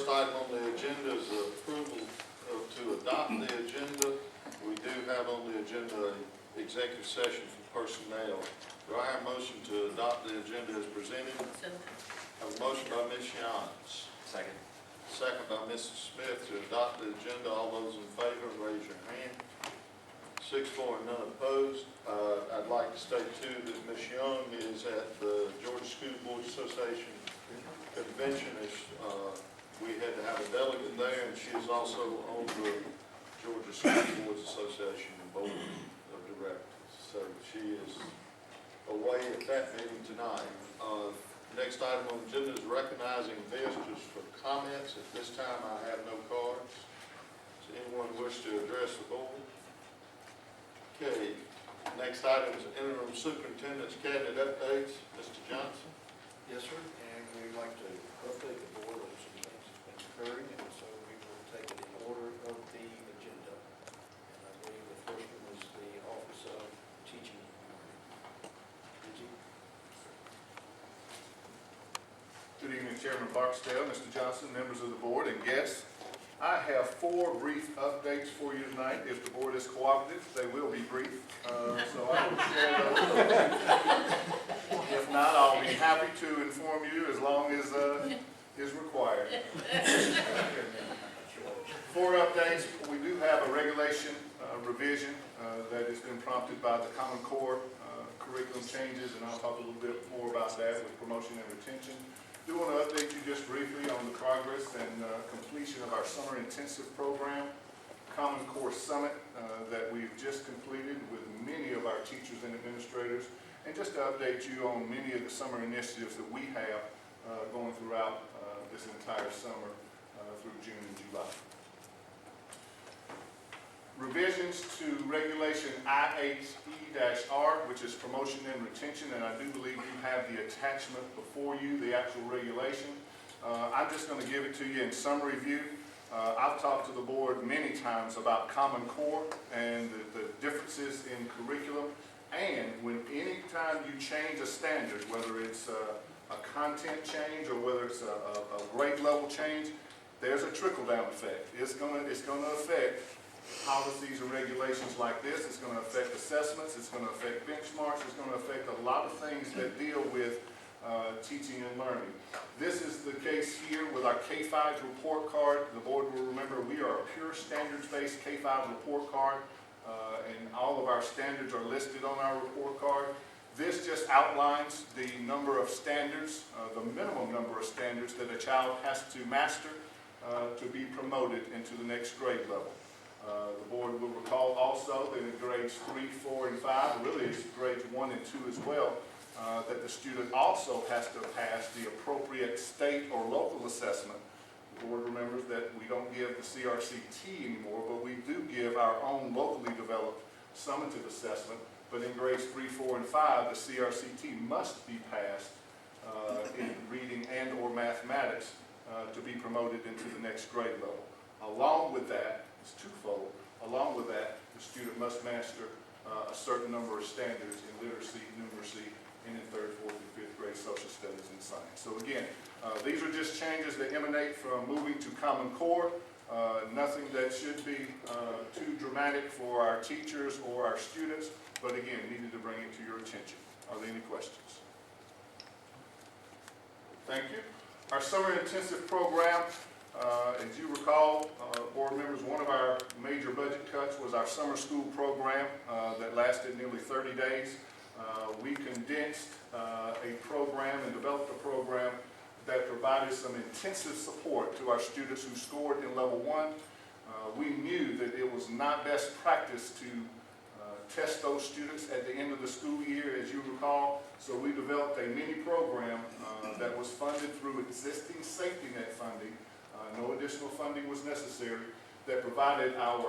first item on the agenda is the approval to adopt the agenda. We do have on the agenda an executive session for personnel. Do I have a motion to adopt the agenda as presented? So, I have a motion by Ms. Yance. Second. Second by Mrs. Smith to adopt the agenda. All those in favor, raise your hand. 6-4 and none opposed. I'd like to state too that Ms. Young is at the Georgia School Board Association convention. We had to have a delegate there, and she is also on the Georgia School Boards Association Board of Directors. So she is away at that meeting tonight. Next item on the agenda is recognizing visitors for comments. At this time, I have no cards. Does anyone wish to address the board? Okay. Next item is interim superintendent's cabinet updates. Mr. Johnson. Yes, sir. And we'd like to update the board on some things that's been occurring, and so we will take it in order of the agenda. And I believe the first one was the Office of Teaching. Good evening, Chairman Barksdale, Mr. Johnson, members of the board, and guests. I have 4 brief updates for you tonight. If the board is cooperative, they will be brief. So I will share those. If not, I'll be happy to inform you as long as is required. 4 updates. We do have a regulation revision that has been prompted by the Common Core curriculum changes, and I'll talk a little bit more about that with promotion and retention. I do want to update you just briefly on the progress and completion of our summer intensive program, Common Core Summit, that we've just completed with many of our teachers and administrators, and just to update you on many of the summer initiatives that we have going throughout this entire summer through June and July. Revisions to Regulation I-8E-R, which is promotion and retention, and I do believe you have the attachment before you, the actual regulation. I'm just going to give it to you in summary view. I've talked to the board many times about Common Core and the differences in curriculum, and when any time you change a standard, whether it's a content change or whether it's a grade level change, there's a trickle-down effect. It's going to affect policies and regulations like this. It's going to affect assessments. It's going to affect benchmarks. It's going to affect a lot of things that deal with teaching and learning. This is the case here with our K-5 report card. The board will remember we are a pure standards-based K-5 report card, and all of our standards are listed on our report card. This just outlines the number of standards, the minimum number of standards that a child has to master to be promoted into the next grade level. The board will recall also that in grades 3, 4, and 5, really it's grades 1 and 2 as well, that the student also has to pass the appropriate state or local assessment. The board remembers that we don't give the CRCT anymore, but we do give our own locally developed summative assessment. But in grades 3, 4, and 5, the CRCT must be passed in reading and or mathematics to be promoted into the next grade level. Along with that, it's twofold. Along with that, the student must master a certain number of standards in literacy, numeracy, and in 3rd, 4th, and 5th grade social studies and science. So again, these are just changes that emanate from moving to Common Core. Nothing that should be too dramatic for our teachers or our students, but again, needed to bring it to your attention. Are there any questions? Thank you. Our summer intensive program, as you recall, board members, one of our major budget cuts was our summer school program that lasted nearly 30 days. We condensed a program and developed a program that provided some intensive support to our students who scored in level 1. We knew that it was not best practice to test those students at the end of the school year, as you recall. So we developed a mini program that was funded through existing safety net funding. No additional funding was necessary, that provided our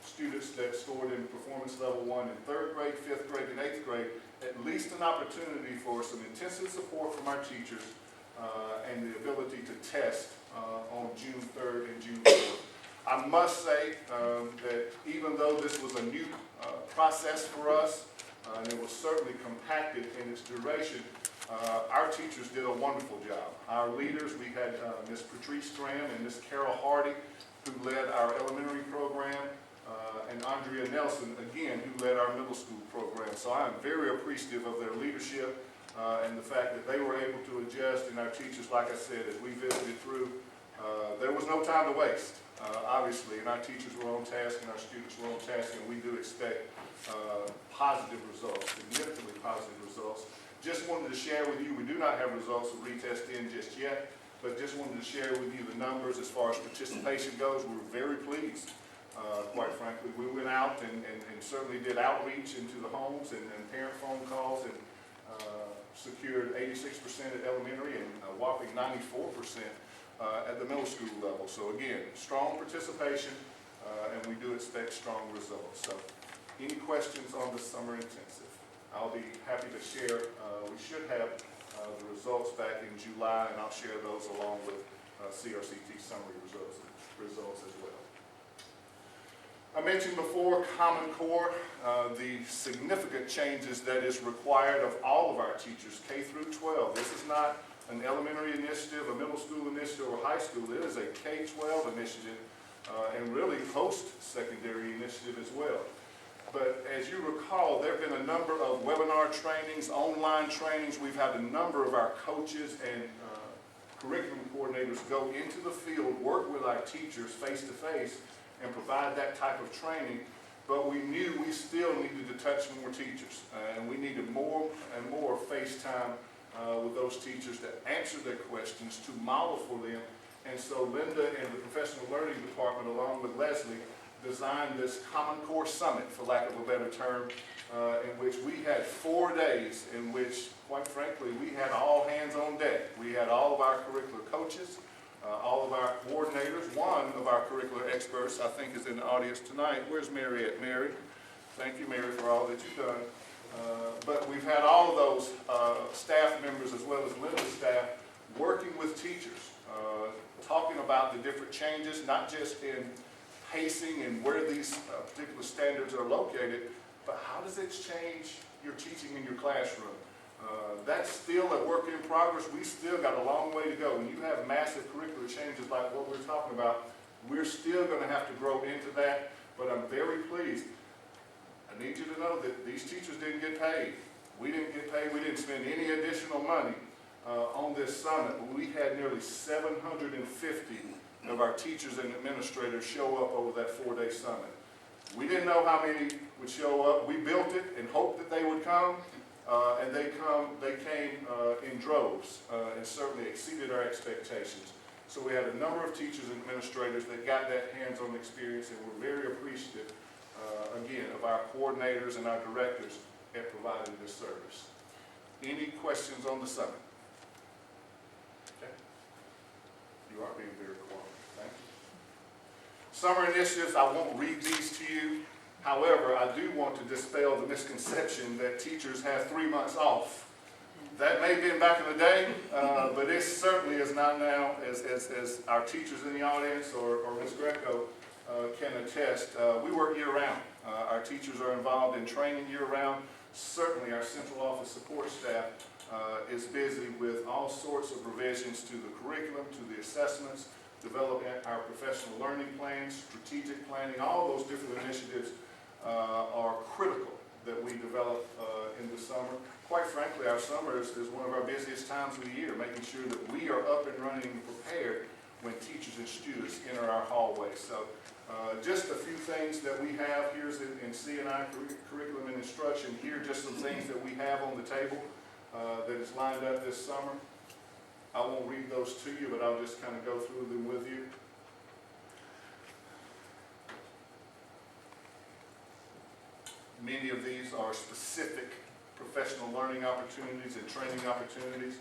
students that scored in performance level 1 in 3rd grade, 5th grade, and 8th grade at least an opportunity for some intensive support from our teachers and the ability to test on June 3rd and June 4th. I must say that even though this was a new process for us, and it was certainly compacted in its duration, Our teachers did a wonderful job. Our leaders, we had Ms. Patrice Graham and Ms. Carol Hardy, who led our elementary program, and Andrea Nelson, again, who led our middle school program. So I am very appreciative of their leadership and the fact that they were able to adjust, and our teachers, like I said, as we visited through, there was no time to waste, obviously, and our teachers were on task and our students were on task, and we do expect positive results, significantly positive results. Just wanted to share with you, we do not have results of retest in just yet, but just wanted to share with you the numbers as far as participation goes. We were very pleased, quite frankly. We went out and certainly did outreach into the homes and parent phone calls and secured 86% at elementary and a whopping 94% at the middle school level. So again, strong participation, and we do expect strong results. So any questions on the summer intensive? I'll be happy to share. We should have the results back in July, and I'll share those along with CRCT summary results as well. I mentioned before Common Core, the significant changes that is required of all of our teachers, K through 12. This is not an elementary initiative, a middle school initiative, or high school. It is a K-12 initiative and really post-secondary initiative as well. But as you recall, there have been a number of webinar trainings, online trainings. We've had a number of our coaches and curriculum coordinators go into the field, work with our teachers face-to-face, and provide that type of training. But we knew we still needed to touch more teachers, and we needed more and more face time with those teachers that answer their questions, to model for them. And so Linda and the Professional Learning Department, along with Leslie, designed this Common Core Summit, for lack of a better term, in which we had 4 days in which, quite frankly, we had all hands on deck. We had all of our curricular coaches, all of our coordinators. One of our curricular experts, I think, is in the audience tonight. Where's Mary at? Mary? Thank you, Mary, for all that you've done. But we've had all of those staff members, as well as Linda's staff, working with teachers, talking about the different changes, not just in pacing and where these particular standards are located, but how does it change your teaching in your classroom? That's still a work in progress. We still got a long way to go. When you have massive curricular changes like what we're talking about, we're still going to have to grow into that, but I'm very pleased. I need you to know that these teachers didn't get paid. We didn't get paid. We didn't spend any additional money on this summit. We had nearly 750 of our teachers and administrators show up over that 4-day summit. We didn't know how many would show up. We built it and hoped that they would come, and they came in droves, and certainly exceeded our expectations. So we had a number of teachers and administrators that got that hands-on experience, and we're very appreciative, again, of our coordinators and our directors at providing this service. Any questions on the summit? Okay. You are being very cooperative. Thank you. Summer initiatives, I won't read these to you. However, I do want to dispel the misconception that teachers have 3 months off. That may have been back in the day, but it certainly is not now, as our teachers in the audience or Ms. Greco can attest. We work year-round. Our teachers are involved in training year-round. Certainly our central office support staff is busy with all sorts of revisions to the curriculum, to the assessments, developing our professional learning plans, strategic planning. All those different initiatives are critical that we develop in the summer. Quite frankly, our summer is one of our busiest times of the year, making sure that we are up and running and prepared when teachers and students enter our hallways. So just a few things that we have here in C&I curriculum and instruction. Here are just some things that we have on the table that is lined up this summer. I won't read those to you, but I'll just kind of go through them with you. Many of these are specific professional learning opportunities and training opportunities.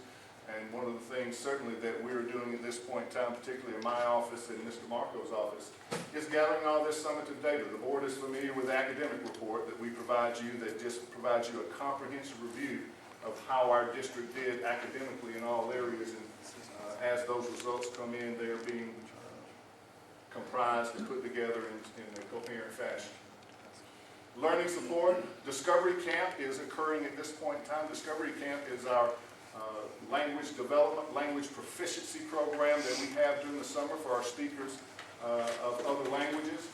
And one of the things certainly that we're doing at this point in time, particularly in my office and Mr. Marco's office, is gathering all this summative data. The board is familiar with the academic report that we provide you, that just provides you a comprehensive review of how our district did academically in all areas. And as those results come in, they're being comprised and put together in a coherent fashion. Learning support. Discovery Camp is occurring at this point in time. Discovery Camp is our language development, language proficiency program that we have during the summer for our speakers of other languages.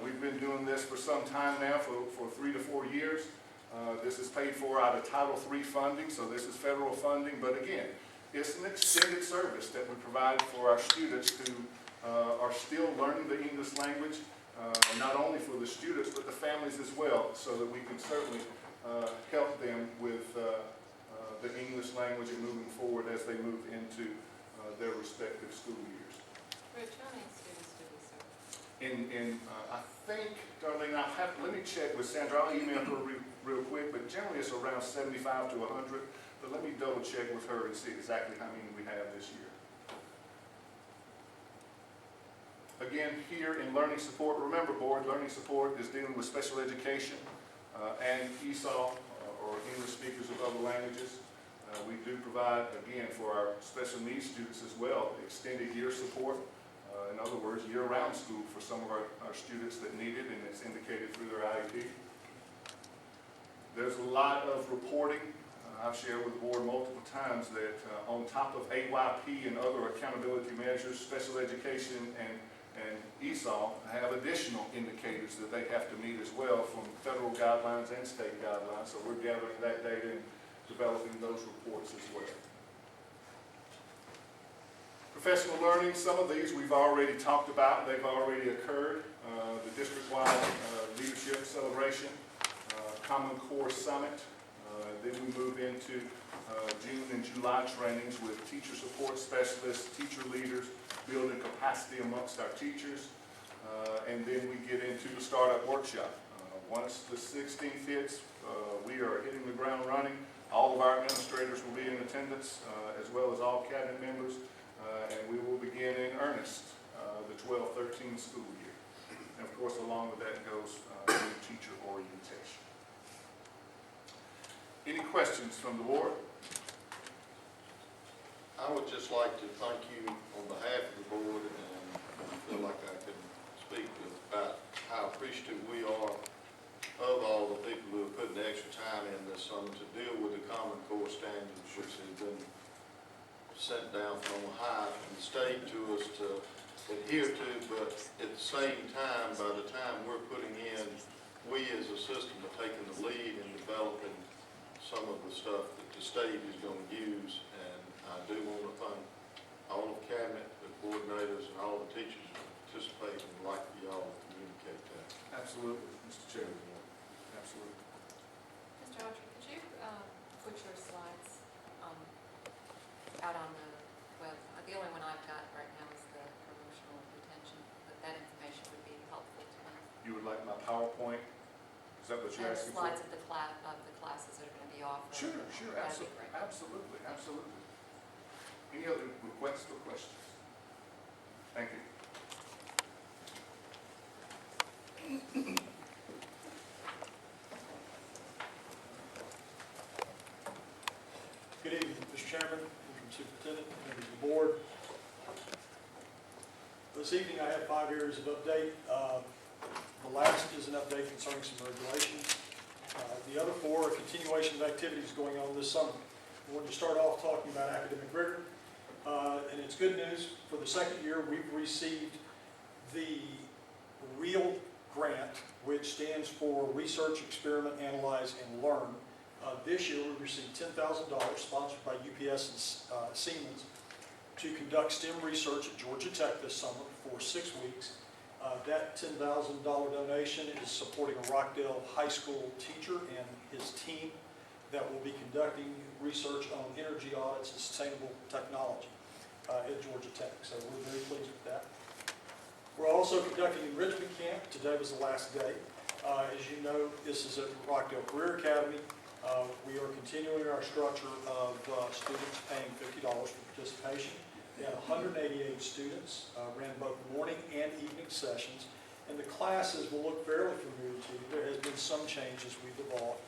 We've been doing this for some time now, for 3 to 4 years. This is paid for out of Title III funding, so this is federal funding, but again, it's an extended service that we provide for our students who are still learning the English language, not only for the students, but the families as well, so that we can certainly help them with the English language and moving forward as they move into their respective school years. Rich, how many students do we serve? I think, Darlene, let me check with Sandra. I'll email her real quick, but generally it's around 75 to 100. But let me double check with her and see exactly how many we have this year. Again, here in learning support, remember, board, learning support is dealing with special education and ESOL, or English speakers of other languages. We do provide, again, for our special needs students as well, extended year support. In other words, year-round school for some of our students that need it, and it's indicated through their IEP. There's a lot of reporting. I've shared with the board multiple times that on top of AYP and other accountability measures, special education and ESOL have additional indicators that they have to meet as well from federal guidelines and state guidelines. So we're gathering that data and developing those reports as well. Professional learning, some of these we've already talked about. They've already occurred. The district-wide leadership celebration, Common Core Summit. Then we move into June and July trainings with teacher support specialists, teacher leaders, building capacity amongst our teachers. And then we get into the startup workshop. Once the 16th hits, we are hitting the ground running. All of our administrators will be in attendance, as well as all cabinet members. And we will begin in earnest the 12-13 school year. And of course, along with that goes teacher orientation. Any questions from the board? I would just like to thank you on behalf of the board, and I feel like I can speak about how appreciative we are of all the people who have put the extra time in this summer to deal with the Common Core standards, which have been sent down from high from the state to us to adhere to, but at the same time, by the time we're putting in, we as a system are taking the lead in developing some of the stuff that the state is going to use. And I do want to thank all of cabinet, the coordinators, and all the teachers who participate, and would like for y'all to communicate that. Absolutely, Mr. Chairman. Absolutely. Mr. Autry, could you put your slides out on the web? The only one I've got right now is the promotional retention, but that information would be helpful to me. You would like my PowerPoint? Is that what you're And the asking for? slides of the classes that are going to be offered. Sure, That'd be great. absolutely. Any other requests or questions? Thank you. Good evening, Mr. Chairman, Superintendent, members of the board. This evening I have 5 areas of update. The last is an update concerning some regulations. The other 4 are continuation of activities going on this summer. I wanted to start off talking about academic rigor. And it's good news. For the second year, we've received the REAL grant, which stands for Research, Experiment, Analyze, and Learn. This year, we received $10,000 sponsored by UPS and Siemens to conduct STEM research at Georgia Tech this summer for 6 weeks. That $10,000 donation is supporting a Rockdale High School teacher and his team that will be conducting research on energy audits and sustainable technology at Georgia Tech. So we're very pleased with that. We're also conducting enrichment camp. Today was the last day. As you know, this is at Rockdale Career Academy. We are continuing our structure of students paying $50 for participation. We had 188 students, ran both morning and evening sessions, and the classes will look fairly familiar to you. There has been some change as we've evolved,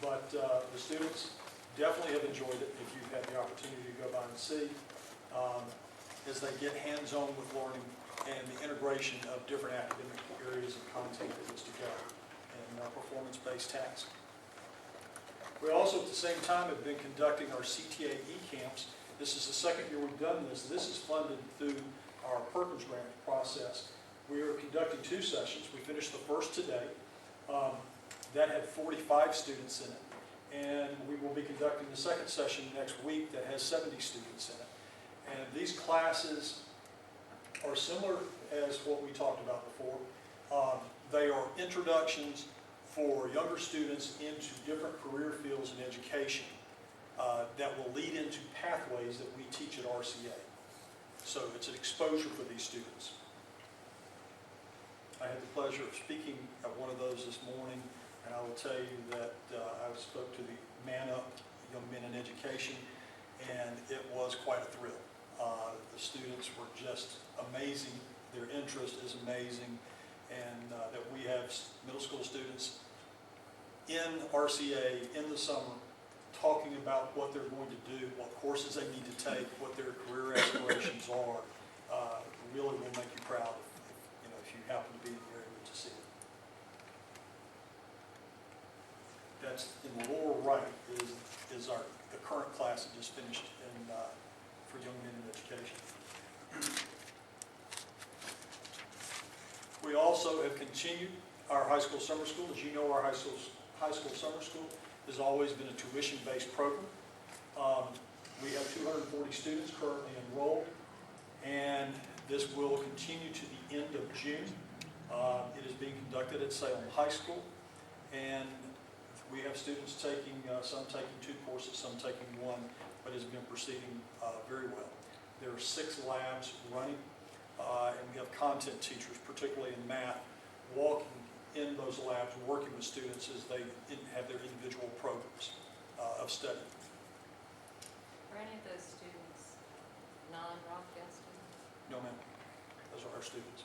but the students definitely have enjoyed it if you've had the opportunity to go by and see, as they get hands-on with learning and the integration of different academic areas of content that is together and performance-based tasks. We also, at the same time, have been conducting our CTA E-camps. This is the second year we've done this. This is funded through our Perkins Grant process. We are conducting 2 sessions. We finished the first today. That had 45 students in it. And we will be conducting the second session next week that has 70 students in it. And these classes are similar as what we talked about before. They are introductions for younger students into different career fields in education that will lead into pathways that we teach at RCA. So it's an exposure for these students. I had the pleasure of speaking at one of those this morning, and I will tell you that I spoke to the Man Up Young Men in Education, and it was quite a thrill. The students were just amazing. Their interest is amazing, and that we have middle school students in RCA in the summer talking about what they're going to do, what courses they need to take, what their career aspirations are. Really will make you proud if you happen to be in the area to see it. That's in the lower right is the current class that just finished for young men in education. We also have continued our high school summer school. As you know, our high school summer school has always been a tuition-based program. We have 240 students currently enrolled, and this will continue to the end of June. It is being conducted at Salem High School, and we have students taking, some taking 2 courses, some taking 1, but it's been proceeding very well. There are 6 labs running, and we have content teachers, particularly in math, walking in those labs, working with students as they have their individual programs of study. Are any of those students non-Rockdale students? No, ma'am. Those are our students.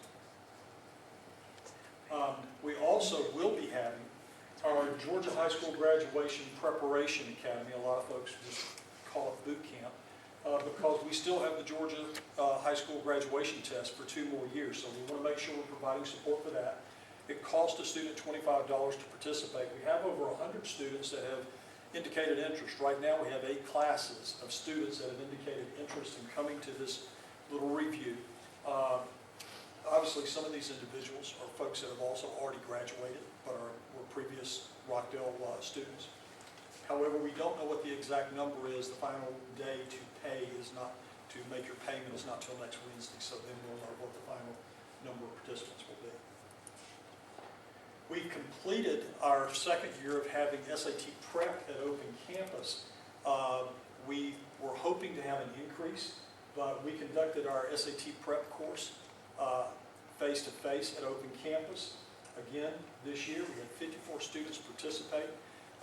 We also will be having our Georgia High School Graduation Preparation Academy. A lot of folks just call it boot camp because we still have the Georgia High School graduation test for 2 more years. So we want to make sure we're providing support for that. It costs a student $25 to participate. We have over 100 students that have indicated interest. Right now we have 8 classes of students that have indicated interest in coming to this little review. Obviously some of these individuals are folks that have also already graduated but were previous Rockdale students. However, we don't know what the exact number is. The final day to pay is not, to make your payment is not till next Wednesday, so then we'll know what the final number of participants will be. We completed our second year of having SAT prep at Open Campus. We were hoping to have an increase, but we conducted our SAT prep course face-to-face at Open Campus. Again, this year we had 54 students participate,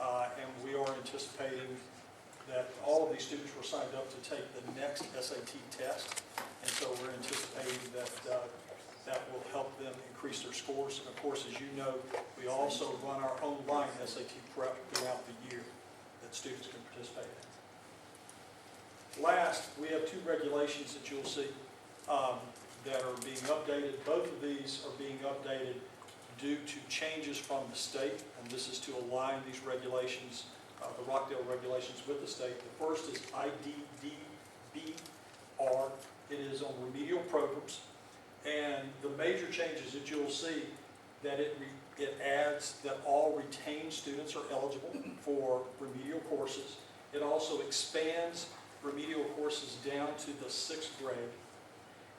and we are anticipating that all of these students were signed up to take the next SAT test, and so we're anticipating that that will help them increase their scores. And of course, as you know, we also run our online SAT prep throughout the year that students can participate in. Last, we have 2 regulations that you'll see that are being updated. Both of these are being updated due to changes from the state, and this is to align these regulations, the Rockdale regulations, with the state. The first is IDDBR. It is on remedial programs. And the major changes that you'll see that it adds that all retained students are eligible for remedial courses. It also expands remedial courses down to the 6th grade.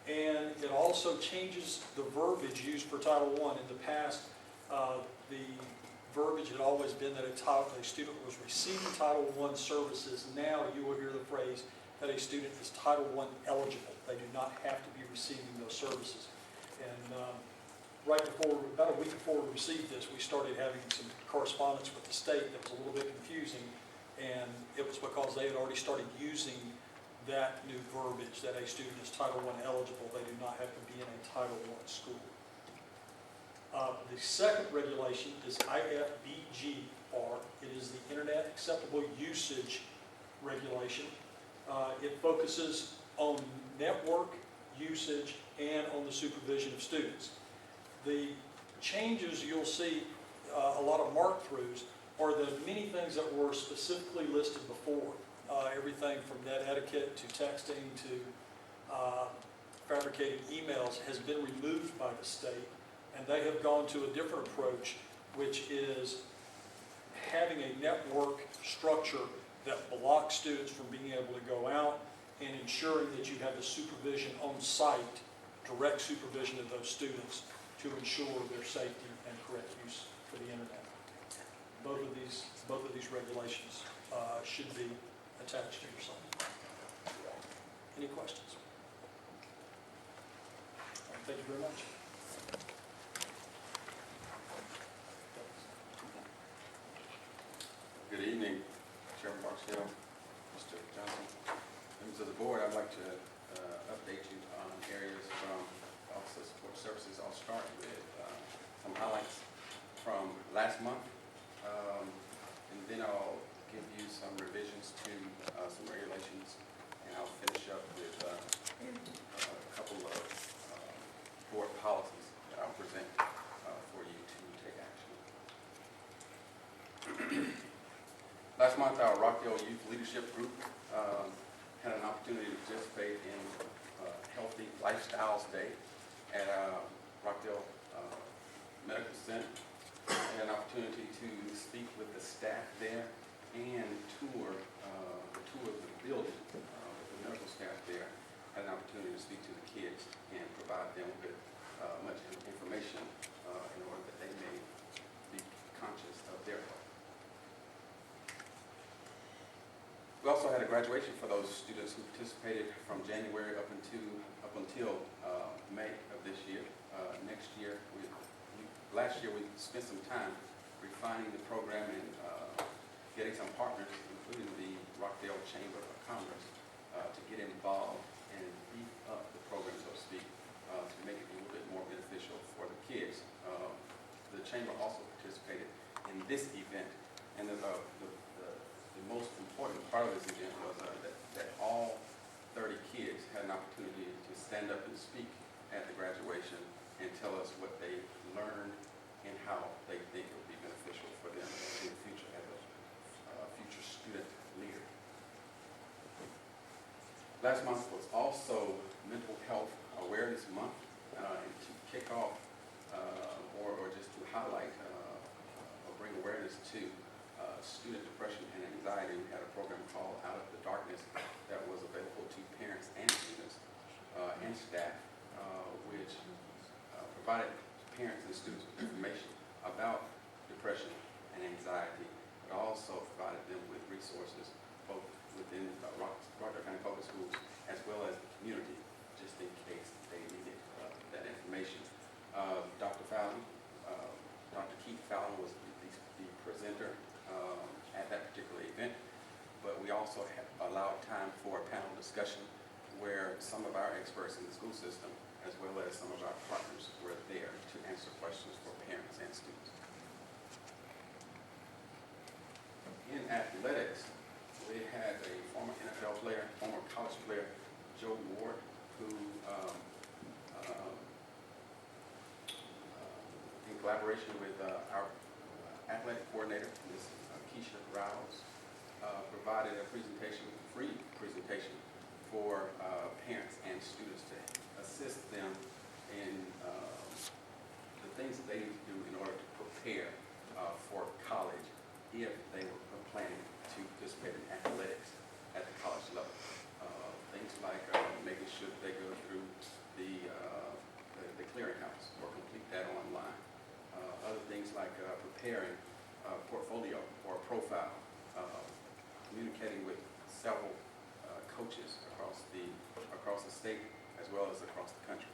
And it also changes the verbiage used for Title I. In the past, the verbiage had always been that a student was receiving Title I services. Now you will hear the phrase that a student is Title I eligible. They do not have to be receiving those services. And about a week before we received this, we started having some correspondence with the state that was a little bit confusing, and it was because they had already started using that new verbiage, that a student is Title I eligible. They do not have to be in a Title I school. The second regulation is IFBGR. It is the Internet Acceptable Usage Regulation. It focuses on network usage and on the supervision of students. The changes you'll see a lot of mark-throughs are the many things that were specifically listed before. Everything from net etiquette to texting to fabricating emails has been removed by the state, and they have gone to a different approach, which is having a network structure that blocks students from being able to go out and ensuring that you have the supervision on site, direct supervision of those students to ensure their safety and correct use for the internet. Both of these regulations should be attached to your site. Any questions? All right, thank you very much. Good evening, Chairman Rockdale, Mr. Johnson, members of the board. I'd like to update you on areas from Office of Support Services. I'll start with some highlights from last month, and then I'll give you some revisions to some regulations, and I'll finish up with a couple of board policies that I'll present for you to take action. Last month, our Rockdale Youth Leadership Group had an opportunity to participate in Healthy Lifestyles Day at Rockdale Medical Center. I had an opportunity to speak with the staff there and tour of the building with the medical staff there. Had an opportunity to speak to the kids and provide them with much information in order that they may be conscious of their health. We also had a graduation for those students who participated from January up until May of this year. Last year we spent some time refining the program and getting some partners, including the Rockdale Chamber of Commerce, to get involved and beef up the program, so to speak, to make it a little bit more beneficial for the kids. The chamber also participated in this event, and the most important part of this event was that all 30 kids had an opportunity to stand up and speak at the graduation and tell us what they learned and how they think it would be beneficial for them in the future as a future student leader. Last month was also Mental Health Awareness Month, and to kick off or just to highlight or bring awareness to student depression and anxiety, we had a program called Out of the Darkness that was available to parents and students and staff, which provided parents and students with information about depression and anxiety, but also provided them with resources both within Rockdale County Public Schools as well as the community, just in case they needed that information. Dr. Keith Fallon was the presenter at that particular event, but we also allowed time for a panel discussion where some of our experts in the school system as well as some of our partners were there to answer questions for parents and students. In athletics, we had a former NFL player, former college player, Joe Ward, who in collaboration with our athletic coordinator, Ms. Keisha Rouse, provided a presentation, free presentation for parents and students to assist them in the things that they need to do in order to prepare for college if they were planning to participate in athletics at the college level. Things like making sure that they go through the clearinghouse or complete that online. Other things like preparing a portfolio or a profile, communicating with several coaches across the state as well as across the country.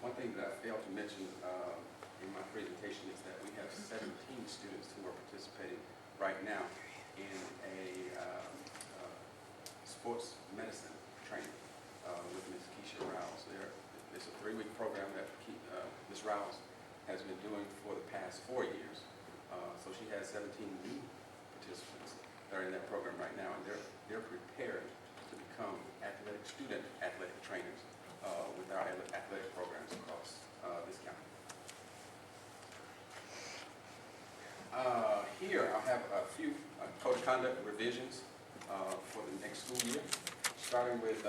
One thing that I failed to mention in my presentation is that we have 17 students who are participating right now in a sports medicine training with Ms. Keisha Rouse. It's a 3-week program that Ms. Rouse has been doing for the past 4 years. So she has 17 new participants that are in that program right now, and they're prepared to become student athletic trainers with our athletic programs across this county. have a few code of conduct revisions for the next school year, starting with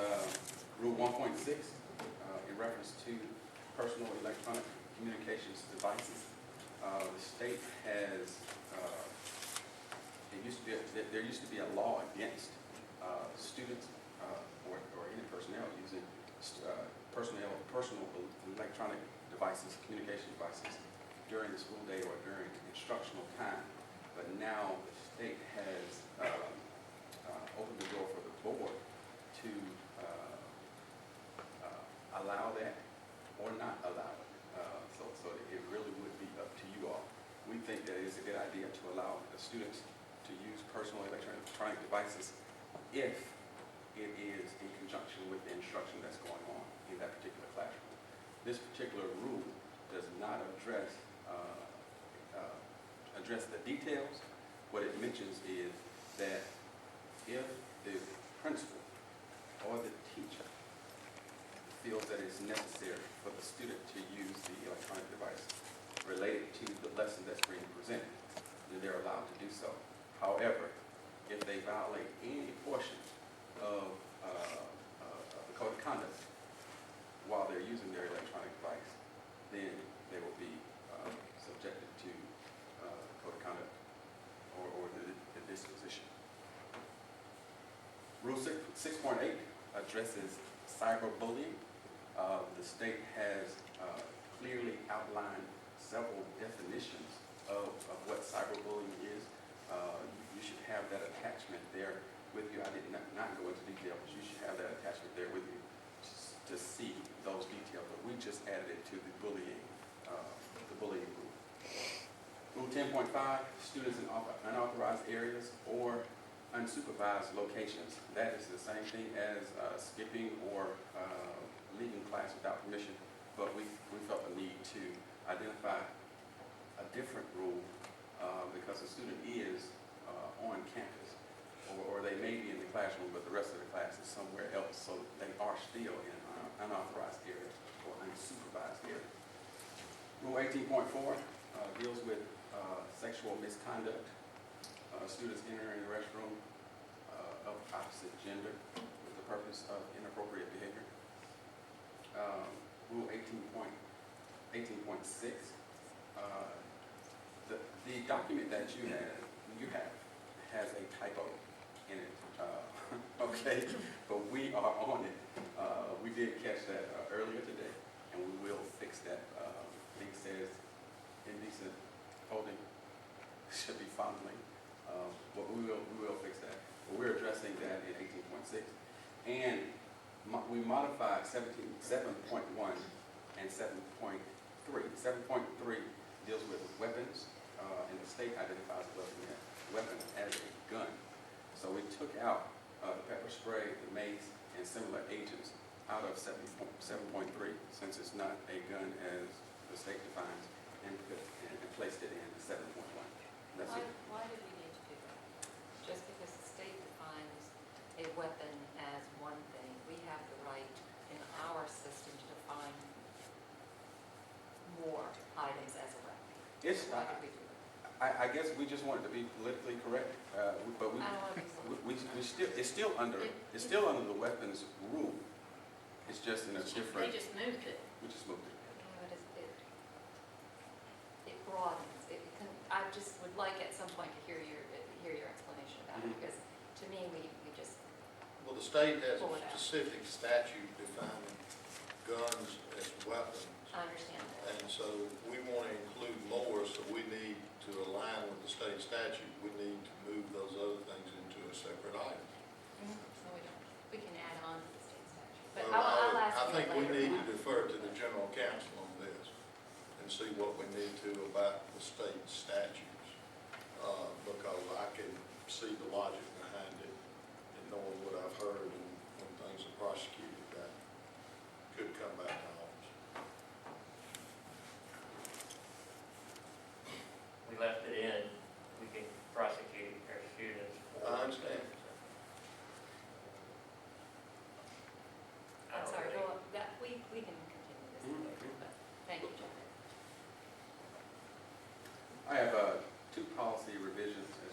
Rule 1.6 in reference to personal electronic communications devices. The state has, there used to be a law against students or any personnel using personal electronic devices, communication devices during the school day or during instructional time. But now the state has opened the door for the board to allow that or not allow it. So it really would be up to you all. We think that it's a good idea to allow the students to use personal electronic devices if it is in conjunction with the instruction that's going on in that particular classroom. This particular rule does not address the details. What it mentions is that if the principal or the teacher feels that it's necessary for the student to use the electronic device related to the lesson that's being presented, then they're allowed to do so. However, if they violate any portion of the code of conduct while they're using their electronic device, then they will be subjected to code of conduct or the disposition. Rule 6.8 addresses cyberbullying. The state has clearly outlined several definitions of what cyberbullying is. You should have that attachment there with you. I did not go into detail, but you should have that attachment there with you to see those details. But we just added it to the bullying rule. Rule 10.5, students in unauthorized areas or unsupervised locations. That is the same thing as skipping or leaving class without permission, but we felt the need to identify a different rule because the student is on campus, or they may be in the classroom, but the rest of the class is somewhere else, so they are still in unauthorized areas or unsupervised areas. Rule 18.4 deals with sexual misconduct. Students entering the restroom of opposite gender with the purpose of inappropriate behavior. Rule 18.6, the document that you have has a typo in it. Okay, but we are on it. We did catch that earlier today, and we will fix that. It says indecent holding should be fondling. But we will fix that. But we're addressing that in 18.6. And we modified 7.1 and 7.3. 7.3 deals with weapons, and the state identifies a weapon as a gun. So we took out the pepper spray, the mace, and similar agents out of 7.3, since it's not a gun as the state defines, and placed it in 7.1. That's it. Why did we need to do that? Just because the state defines a weapon as one thing, we have the right in our system to define more items as a weapon. Why did we do that? I guess we just wanted to be politically correct, but I don't want to be so. we still, it's still under the weapons rule. It's just in a different. They just moved it. We just moved it. It broadens. I just would like at some point to hear your explanation about it, because to me, we just, Well, the state has Pull a it out. specific statute defining guns as weapons, I understand that. and so we want to include more, so we need to align with the state statute. We need to move those other things into a separate item. No, we don't. We can add on to the state statute. But Well, I'll ask I you think we later. need to defer to the general counsel on this and see what we need to about the state statutes, because I can see the logic behind it and knowing what I've heard, and when things are prosecuted, that could come back to office. We left it in, we can prosecute our students for. I understand. I'm sorry, go on. We can continue this later, but thank you, John. I have two policy revisions as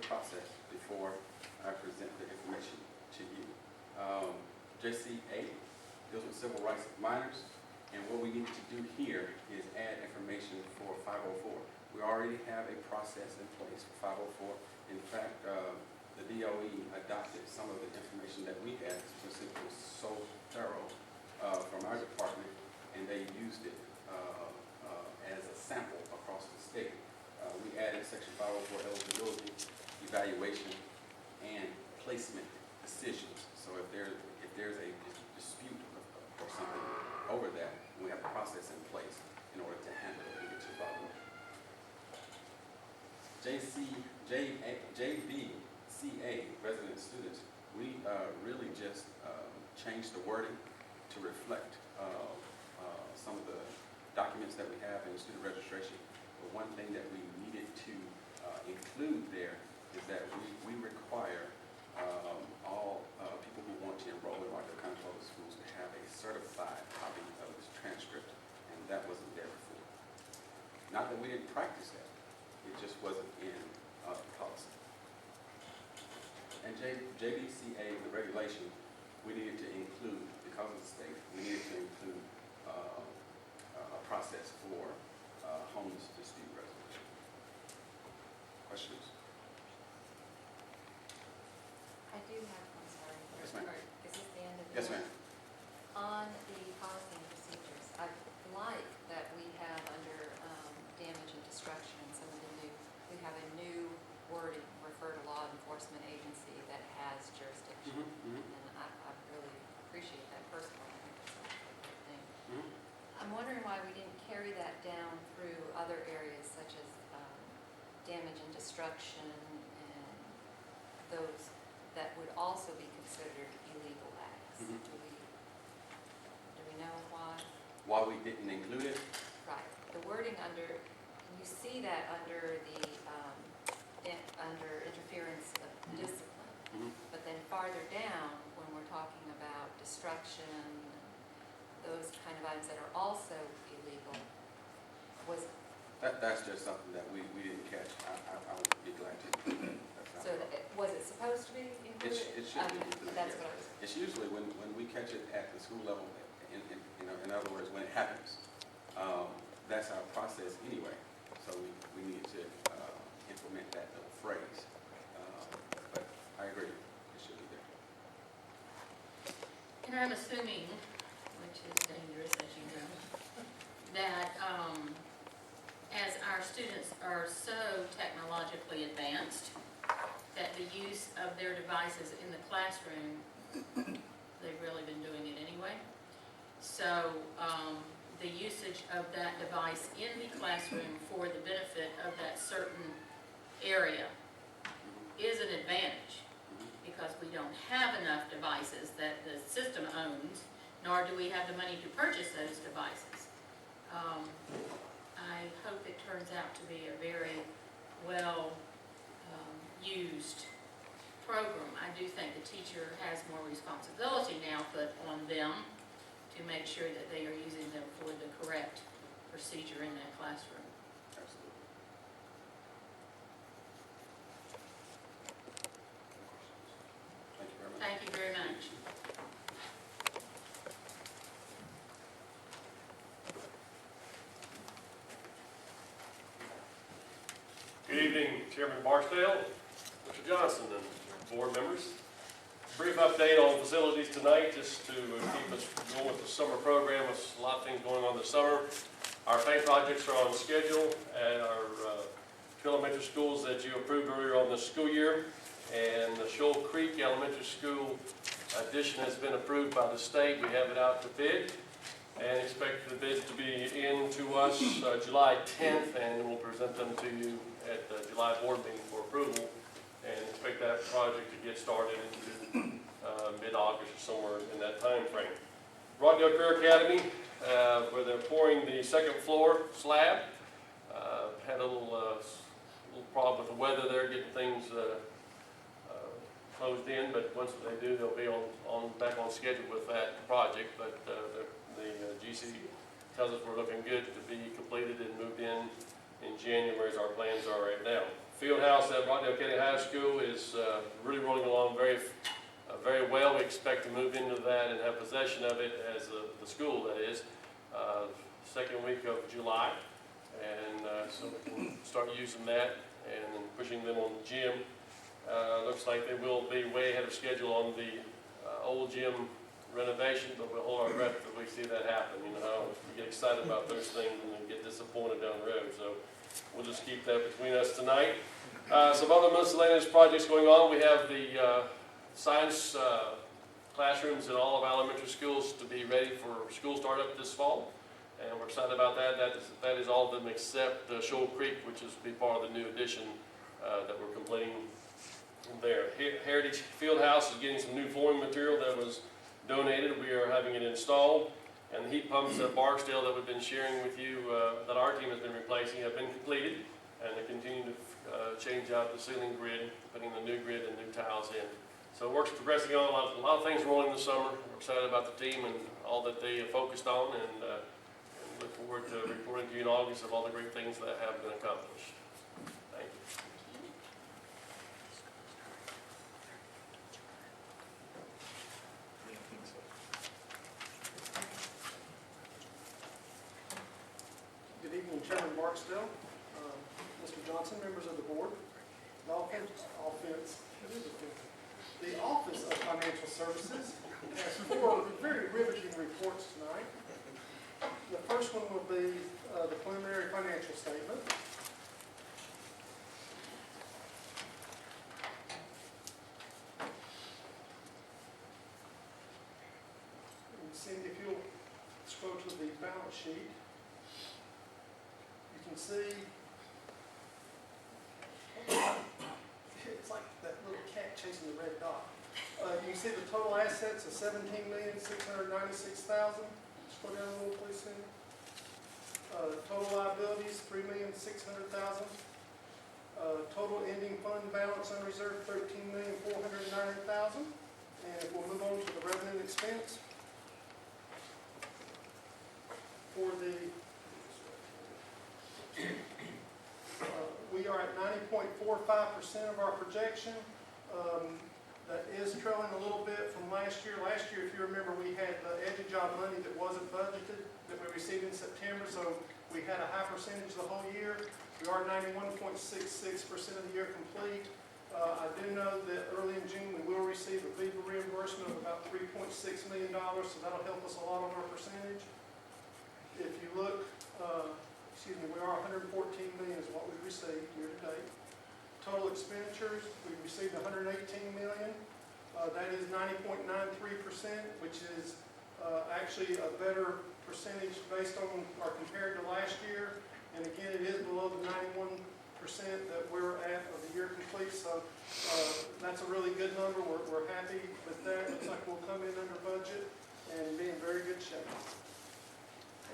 process before I present the information to you. JCA deals with civil rights of minors, and what we need to do here is add information for 504. We already have a process in place for 504. In fact, the DOE adopted some of the information that we had, since it was so thorough from our department, and they used it as a sample across the state. We added Section 504 eligibility, evaluation, and placement decisions. So if there's a dispute or something over that, we have a process in place in order to handle it and get to the bottom of it. JBCA, resident students, we really just changed the wording to reflect some of the documents that we have in student registration. But one thing that we needed to include there is that we require all people who want to enroll in Rockdale County Public Schools to have a certified copy of this transcript, and that wasn't there before. Not that we didn't practice that, it just wasn't in policy. And JBCA, the regulation, we needed to include, because of the state, we needed to include a process for homeless dispute resolution. Questions? I do have, I'm sorry. Yes, ma'am. Is this the end of the? Yes, ma'am. On the policy and procedures, I like that we have under damage and destruction and some of the new, we have a new wording, refer to law enforcement agency that has jurisdiction. And I really appreciate that personally. I think that's a good thing. I'm wondering why we didn't carry that down through other areas such as damage and destruction and those that would also be considered illegal acts. Do we know why? Why we didn't include it? Right. The wording under, you see that under the, under interference of discipline. But then farther down, when we're talking about destruction, those kind of items that are also illegal, was, That's just something that we didn't catch. I would be glad to. so was it supposed to be included? It should be included, That's yes. what I was. It's usually when we catch it at the school level, in other words, when it happens. That's our process anyway. So we need to implement that little phrase. But I agree, it should be there. And I'm assuming, which is dangerous as you know, that as our students are so technologically advanced, that the use of their devices in the classroom, they've really been doing it anyway. So the usage of that device in the classroom for the benefit of that certain area is an advantage, because we don't have enough devices that the system owns, nor do we have the money to purchase those devices. I hope it turns out to be a very well used program. I do think the teacher has more responsibility now put on them to make sure that they are using them for the correct procedure in that classroom. Absolutely. Thank you very much. Thank you very much. Good evening, Chairman Barksdale, Mr. Johnson, and board members. Brief update on facilities tonight, just to keep us going with the summer program. There's a lot of things going on this summer. Our paint projects are on schedule at our two elementary schools that you approved earlier on this school year. And the Shoal Creek Elementary School addition has been approved by the state. We have it out to bid and expect the bids to be in to us July 10th, and we'll present them to you at the July board meeting for approval, and expect that project to get started into mid-August or somewhere in that time frame. Rockdale Career Academy, where they're pouring the second floor slab, had a little problem with the weather there, getting things closed in, but once they do, they'll be back on schedule with that project. But the GC tells us we're looking good to be completed and moved in January, as our plans are right now. field house at Rockdale County High School is really rolling along very well. We expect to move into that and have possession of it as the school, that is, second week of July. And so we can start using that and then pushing them on the gym. Looks like they will be way ahead of schedule on the old gym renovation, but we'll hold our breath till we see that happen. You know how we get excited about those things and then get disappointed down the road. So we'll just keep that between us tonight. Some other miscellaneous projects going on. We have the science classrooms in all of our elementary schools to be ready for school startup this fall. And we're excited about that. That is all of them except Shoal Creek, which is be part of the new addition that we're completing there. Heritage Fieldhouse is getting some new flooring material that was donated. We are having it installed. And the heat pumps at Barksdale that we've been sharing with you, that our team has been replacing, have been completed. And they're continuing to change out the ceiling grid, putting the new grid and new tiles in. So work's progressing on. A lot of things rolling this summer. We're excited about the team and all that they focused on, and look forward to reporting to you in August of all the great things that have been accomplished. Thank you. Good evening, Chairman Barksdale, Mr. Johnson, members of the board. The Office of Financial Services has 4 very riveting reports tonight. The first one will be the preliminary financial statement. And Cindy, if you'll scroll to the balance sheet, you can see it's like that little cat chasing the red dot. You can see the total assets of $17,696,000. Scroll down a little, please, Cindy. Total liabilities, $3,600,000. Total ending fund balance unreserved, $13,490,000. And we'll move on to the revenue and expense. For the we are at 90.45% of our projection. That is trailing a little bit from last year. Last year, if you remember, we had the EduJob money that wasn't budgeted that we received in September, so we had a high percentage the whole year. We are 91.66% of the year complete. I do know that early in June we will receive a VIVA reimbursement of about $3.6 million, so that'll help us a lot on our percentage. If you look, we are 114 million is what we've received year to date. Total expenditures, we've received 118 million. That is 90.93%, which is actually a better percentage based on or compared to last year. And again, it is below the 91% that we're at of the year complete. So that's a really good number. We're happy with that. Looks like we'll come in under budget and be in very good shape.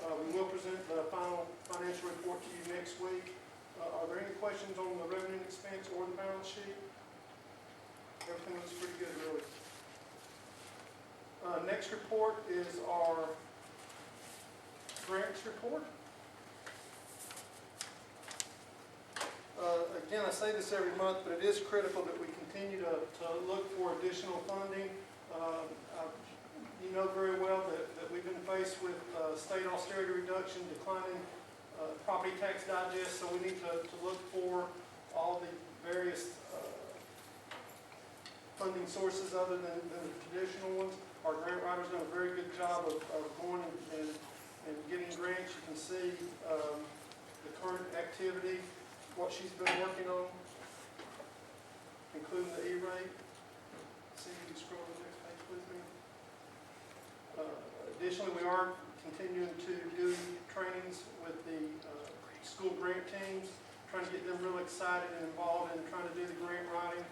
We will present the final financial report to you next week. Are there any questions on the revenue and expense or the balance sheet? Everything looks pretty good, really. Next report is our grants report. Again, I say this every month, but it is critical that we continue to look for additional funding. You know very well that we've been faced with state austerity reduction, declining property tax digest, so we need to look for all the various funding sources other than the traditional ones. Our grant writer's done a very good job of going and getting grants. You can see the current activity, what she's been working on, including the E-rate. See, you can scroll to the next page, please, ma'am. Additionally, we are continuing to do trainings with the school grant teams, trying to get them real excited and involved in trying to do the grant writing.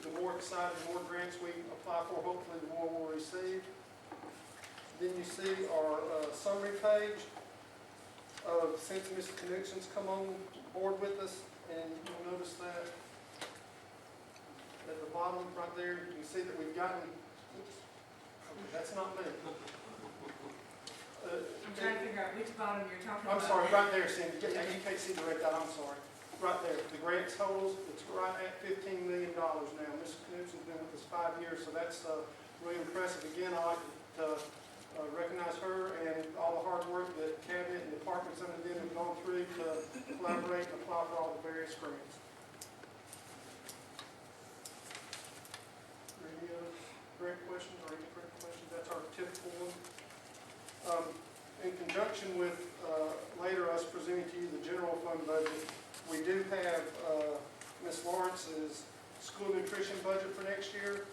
The more excited, the more grants we apply for, hopefully the more we'll receive. Then you see our summary page of since Ms. Connections come on board with us, and you'll notice that at the bottom right there, you can see that we've gotten, oops, okay, that's not me. I'm trying to figure out which bottom you're talking about. I'm sorry, right there, Cindy. Yeah, you can't see the red dot, I'm sorry. right there, the grant totals, it's right at $15 million now. Mr. Knudsen's been with us 5 years, so that's really impressive. Again, I'd like to recognize her and all the hard work that cabinet and departments under them have gone through to collaborate and apply for all the various grants. Are there any other grant questions or any grant questions? That's our typical one. In conjunction with later us presenting to you the general fund budget, we do have Ms. Lawrence's school nutrition budget for next year.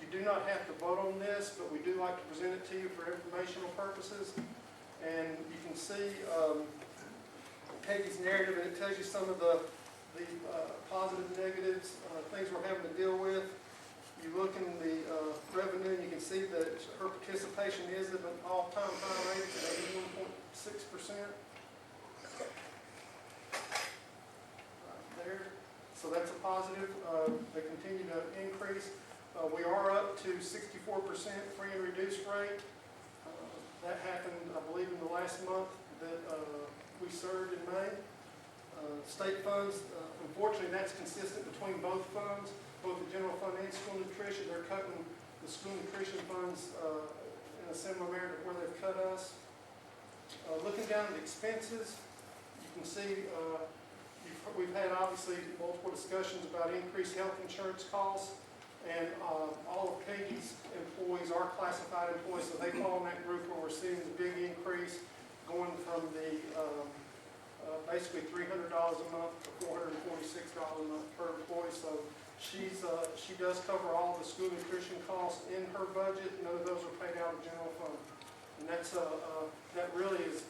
You do not have to vote on this, but we do like to present it to you for informational purposes. And you can see Peggy's narrative, and it tells you some of the positive and negatives, things we're having to deal with. You look in the revenue, and you can see that her participation is at an all-time high rate at 81.6%. Right there. So that's a positive. They continue to increase. We are up to 64% free and reduced rate. That happened, I believe, in the last month that we served in May. State funds, unfortunately, that's consistent between both funds, both the general fund and school nutrition. They're cutting the school nutrition funds in a similar manner to where they've cut us. Looking down at expenses, you can see we've had obviously multiple discussions about increased health insurance costs. And all of Peggy's employees are classified employees, so they fall in that group where we're seeing the big increase going from the basically $300 a month to $446 a month per employee. So she does cover all the school nutrition costs in her budget. None of those are paid out of general fund, and that's that really is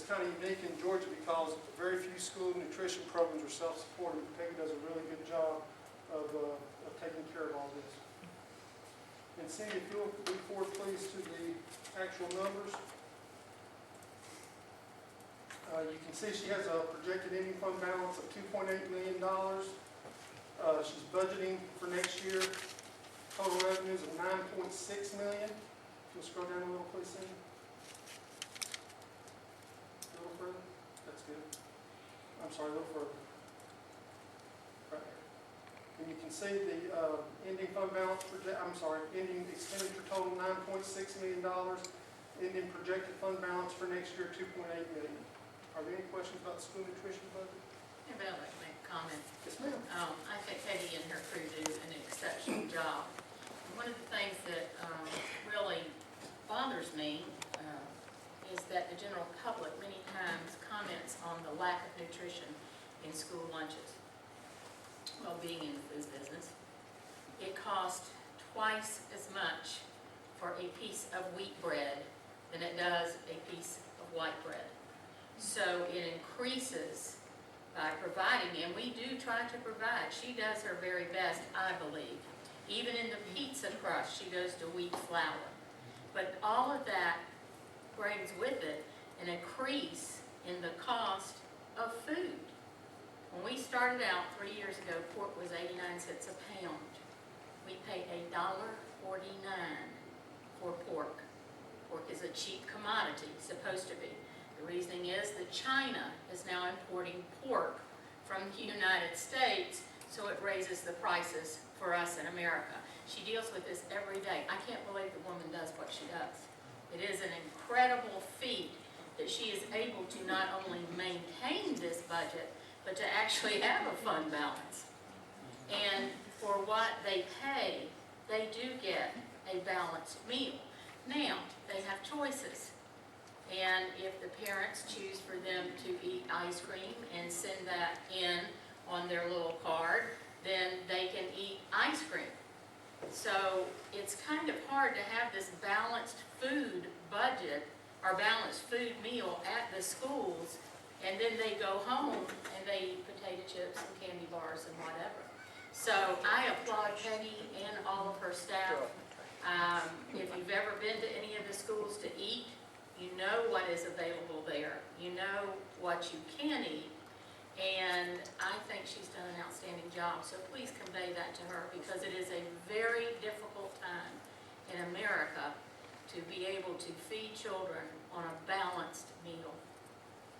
kind of unique in Georgia because very few school nutrition programs are self-supporting. Peggy does a really good job of taking care of all this. And Cindy, if you'll move forward, please, to the actual numbers. You can see she has a projected ending fund balance of $2.8 million. She's budgeting for next year total revenues of $9.6 million. If you'll scroll down a little, please, Cindy. A little further. That's good. I'm sorry, a little further. Right there. And you can see the ending fund balance, ending expenditure total $9.6 million, ending projected fund balance for next year $2.8 million. Are there any questions about the school nutrition budget? Yeah, but I'd like to make a comment. Yes, ma'am. I think Peggy and her crew do an exceptional job. One of the things that really bothers me is that the general public many times comments on the lack of nutrition in school lunches. Well, being in the food business, it costs twice as much for a piece of wheat bread than it does a piece of white bread. So it increases by providing, and we do try to provide. She does her very best, I believe. Even in the pizza crust, she goes to wheat flour. But all of that brings with it an increase in the cost of food. When we started out 3 years ago, pork was 89 cents a pound. We pay $1.49 for pork. Pork is a cheap commodity, supposed to be. The reasoning is that China is now importing pork from the United States, so it raises the prices for us in America. She deals with this every day. I can't believe the woman does what she does. It is an incredible feat that she is able to not only maintain this budget, but to actually have a fund balance. And for what they pay, they do get a balanced meal. Now, they have choices. And if the parents choose for them to eat ice cream and send that in on their little card, then they can eat ice cream. So it's kind of hard to have this balanced food budget or balanced food meal at the schools, and then they go home and they eat potato chips and candy bars and whatever. So I applaud Peggy and all of her staff. If you've ever been to any of the schools to eat, you know what is available there. You know what you can eat. And I think she's done an outstanding job. So please convey that to her, because it is a very difficult time in America to be able to feed children on a balanced meal.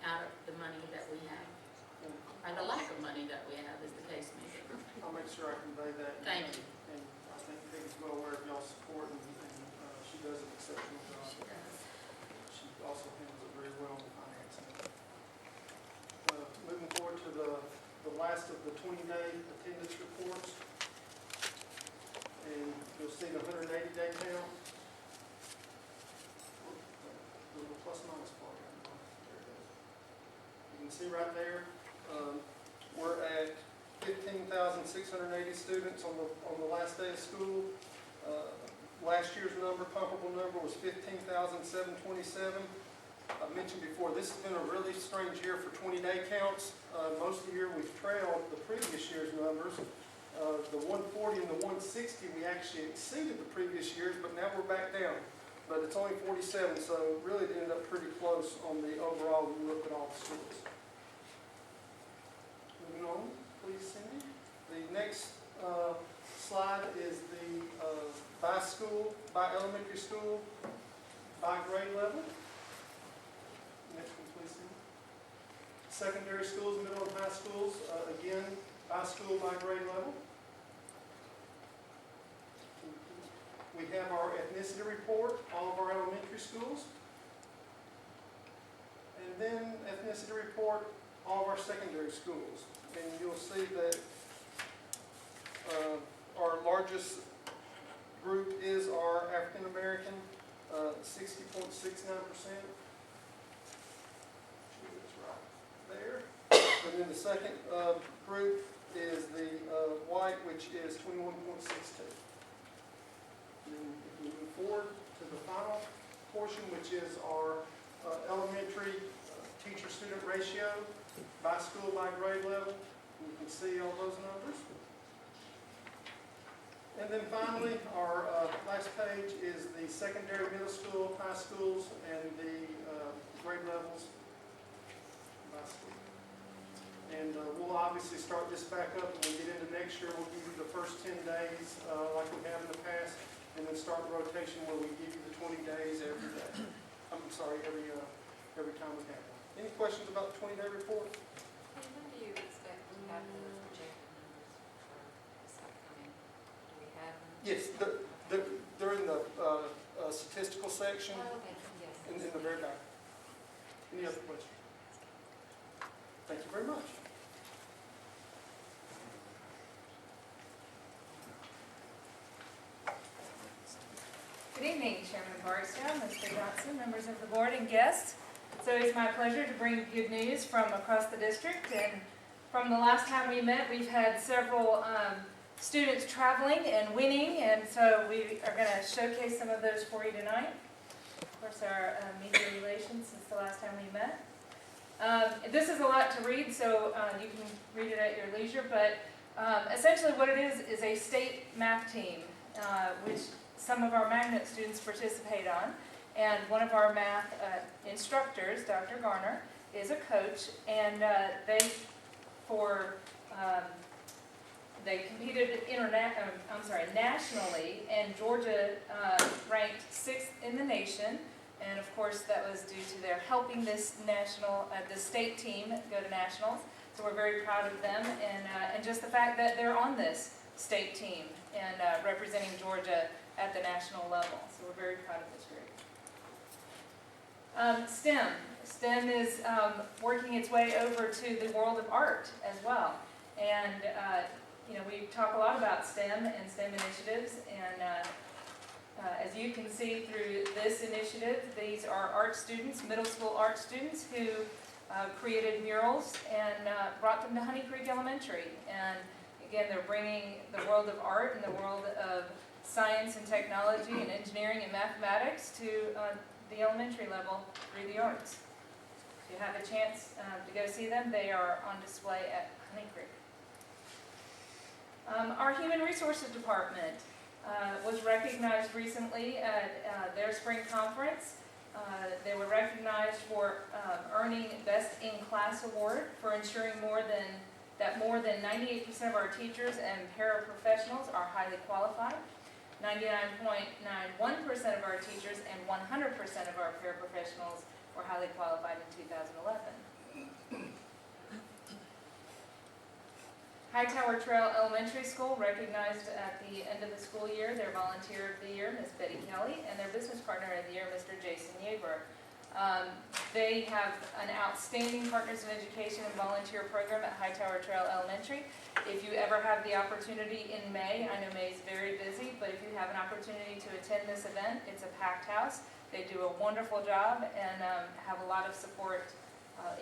out of the money that we have, or the lack of money that we have, as the case may be. I'll make sure I convey that. Thank you. And I think Peggy's well aware of y'all's support, and she does an exceptional job. She does. She also handles it very well in the finance center. Moving forward to the last of the 20-day attendance reports. And you'll see the 180-day count. The little plus minus part. There it is. You can see right there, we're at 15,680 students on the last day of school. Last year's comparable number was 15,727. I mentioned before, this has been a really strange year for 20-day counts. Most of the year we've trailed the previous year's numbers. The 140 and the 160, we actually exceeded the previous years, but now we're back down. But it's only 47, so really it ended up pretty close on the overall when you look at all the schools. Moving on, please, Cindy. The next slide is the by school, by elementary school, by grade level. Next one, please, Cindy. Secondary schools, middle and high schools, again, by school, by grade level. We have our ethnicity report, all of our elementary schools. And then ethnicity report, all of our secondary schools. And you'll see that our largest group is our African American, 60.69%. Right there. And then the second group is the white, which is 21.62. And then if we move forward to the final portion, which is our elementary teacher-student ratio by school, by grade level. You can see all those numbers. And then finally, our last page is the secondary, middle school, high schools, and the grade levels by school. And we'll obviously start this back up when we get into next year. We'll give you the first 10 days like we have in the past, and then start the rotation where we give you the 20 days every day. I'm sorry, every time we have one. Any questions about the 20-day report? Hey, when do you expect to have the projected numbers for this upcoming? Do we have them? Yes, they're in the statistical section Oh, okay, yes. in the very back. Any other questions? Thank you very much. Good evening, Chairman Barstow, Mr. Johnson, members of the board, and guests. So it's my pleasure to bring good news from across the district. And from the last time we met, we've had several students traveling and winning, and so we are going to showcase some of those for you tonight. Of course, our media relations since the last time we met. This is a lot to read, so you can read it at your leisure, but essentially what it is a state math team, which some of our magnet students participate on, and one of our math instructors, Dr. Garner, is a coach, and they competed nationally, and Georgia ranked 6th in the nation, and of course that was due to their helping this state team go to nationals. So we're very proud of them, and just the fact that they're on this state team and representing Georgia at the national level. So we're very proud of this group. STEM is working its way over to the world of art as well. And we talk a lot about STEM and STEM initiatives, and as you can see through this initiative, these are art students, middle school art students, who created murals and brought them to Honey Creek Elementary. And again, they're bringing the world of art and the world of science and technology and engineering and mathematics to the elementary level through the arts. If you have a chance to go see them, they are on display at Honey Creek. Our Human Resources Department was recognized recently at their spring conference. They were recognized for earning Best in Class Award for ensuring that more than 98% of our teachers and paraprofessionals are highly qualified. 99.91% of our teachers and 100% of our paraprofessionals were highly qualified in 2011. Hightower Trail Elementary School recognized at the end of the school year their Volunteer of the Year, Ms. Betty Kelly, and their Business Partner of the Year, Mr. Jason Yeager. They have an outstanding Partners in Education and volunteer program at Hightower Trail Elementary. If you ever have the opportunity in May, I know May is very busy, but if you have an opportunity to attend this event, it's a packed house. They do a wonderful job and have a lot of support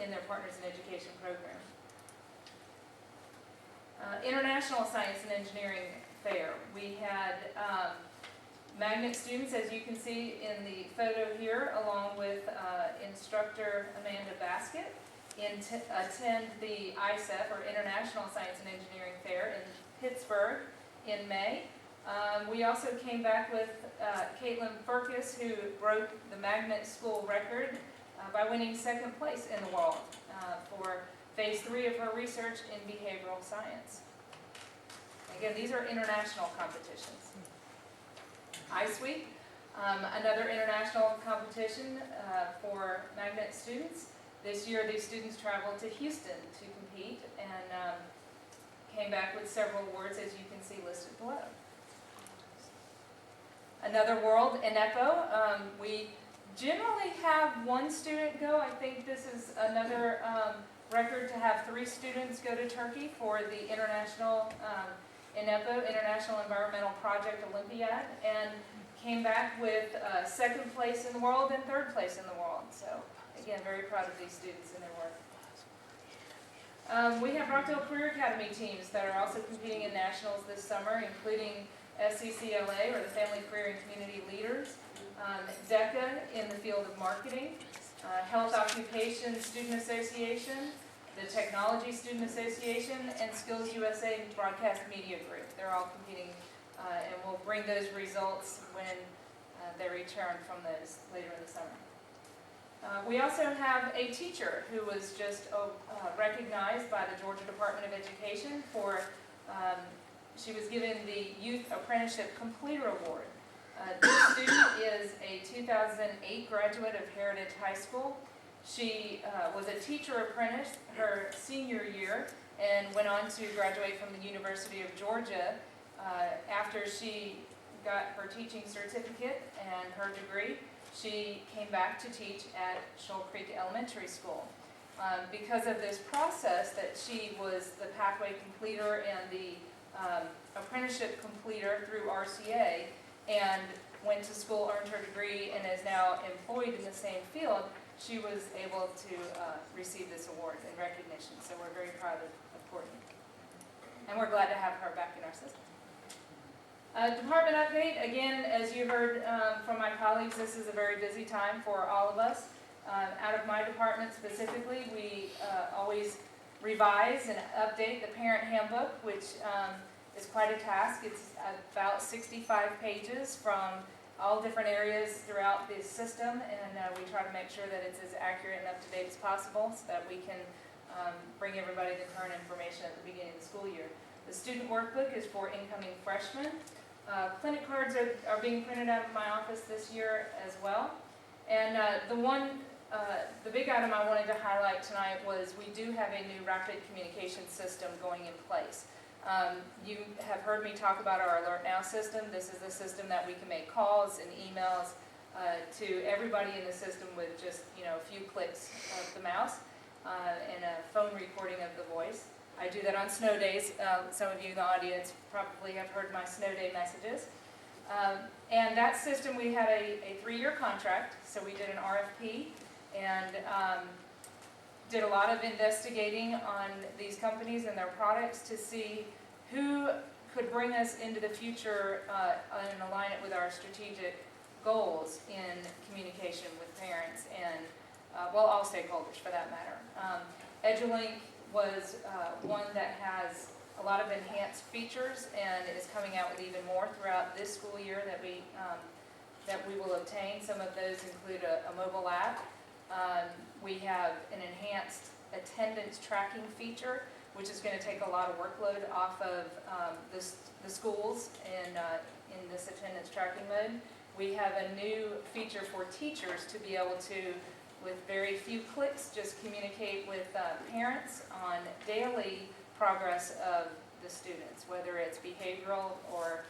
in their Partners in Education program. International Science and Engineering Fair. We had magnet students, as you can see in the photo here, along with instructor Amanda Baskett, attend the ISEF, or International Science and Engineering Fair, in Pittsburgh in May. We also came back with Caitlin Furcus, who broke the magnet school record by winning second place in the world for phase 3 of her research in behavioral science. Again, these are international competitions. iSweep, another international competition for magnet students. This year, these students traveled to Houston to compete and came back with several awards, as you can see listed below. Another world, INEPO. We generally have one student go. I think this is another record to have 3 students go to Turkey for the international INEPO, International Environmental Project Olympiad, and came back with second place in the world and third place in the world. So again, very proud of these students and their work. We have Rockdale Career Academy teams that are also competing in nationals this summer, including FCCLA, or the Family Career and Community Leaders, DECA in the field of marketing, Health Occupation Student Association, the Technology Student Association, and Skills USA Broadcast Media Group. They're all competing, and we'll bring those results when they return from those later in the summer. We also have a teacher who was just recognized by the Georgia Department of Education for, she was given the Youth Apprenticeship Completer Award. This student is a 2008 graduate of Heritage High School. She was a teacher apprentice her senior year and went on to graduate from the University of Georgia after she got her teaching certificate and her degree. She came back to teach at Shoal Creek Elementary School. Because of this process that she was the pathway completer and the apprenticeship completer through RCA, and went to school, earned her degree, and is now employed in the same field, she was able to receive this award in recognition. So we're very proud of Courtney. And we're glad to have her back in our system. Department update, again, as you heard from my colleagues, this is a very busy time for all of us. Out of my department specifically, we always revise and update the parent handbook, which is quite a task. It's about 65 pages from all different areas throughout the system, and we try to make sure that it's as accurate and up-to-date as possible so that we can bring everybody the current information at the beginning of the school year. The student workbook is for incoming freshmen. Clinic cards are being printed out of my office this year as well. And the big item I wanted to highlight tonight was we do have a new rapid communication system going in place. You have heard me talk about our Alert Now system. This is the system that we can make calls and emails to everybody in the system with just a few clicks of the mouse and a phone recording of the voice. I do that on snow days. Some of you in the audience probably have heard my snow day messages. And that system, we had a 3-year contract, so we did an RFP and did a lot of investigating on these companies and their products to see who could bring us into the future and align it with our strategic goals in communication with parents and, all stakeholders for that matter. EduLink was one that has a lot of enhanced features and is coming out with even more throughout this school year that we will obtain. Some of those include a mobile app. We have an enhanced attendance tracking feature, which is going to take a lot of workload off of the schools in this attendance tracking mode. We have a new feature for teachers to be able to, with very few clicks, just communicate with parents on daily progress of the students, whether it's behavioral or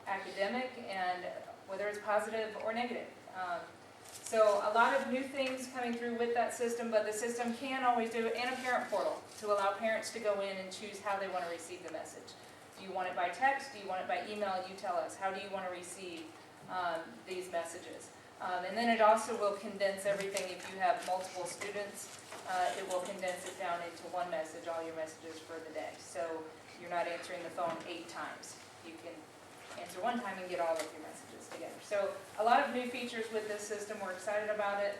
academic, and whether it's positive or negative. So a lot of new things coming through with that system, but the system can always do it, and a parent portal to allow parents to go in and choose how they want to receive the message. Do you want it by text? Do you want it by email? You tell us. How do you want to receive these messages? And then it also will condense everything. If you have multiple students, it will condense it down into one message, all your messages for the day. So you're not answering the phone 8 times. You can answer one time and get all of your messages together. So a lot of new features with this system. We're excited about it.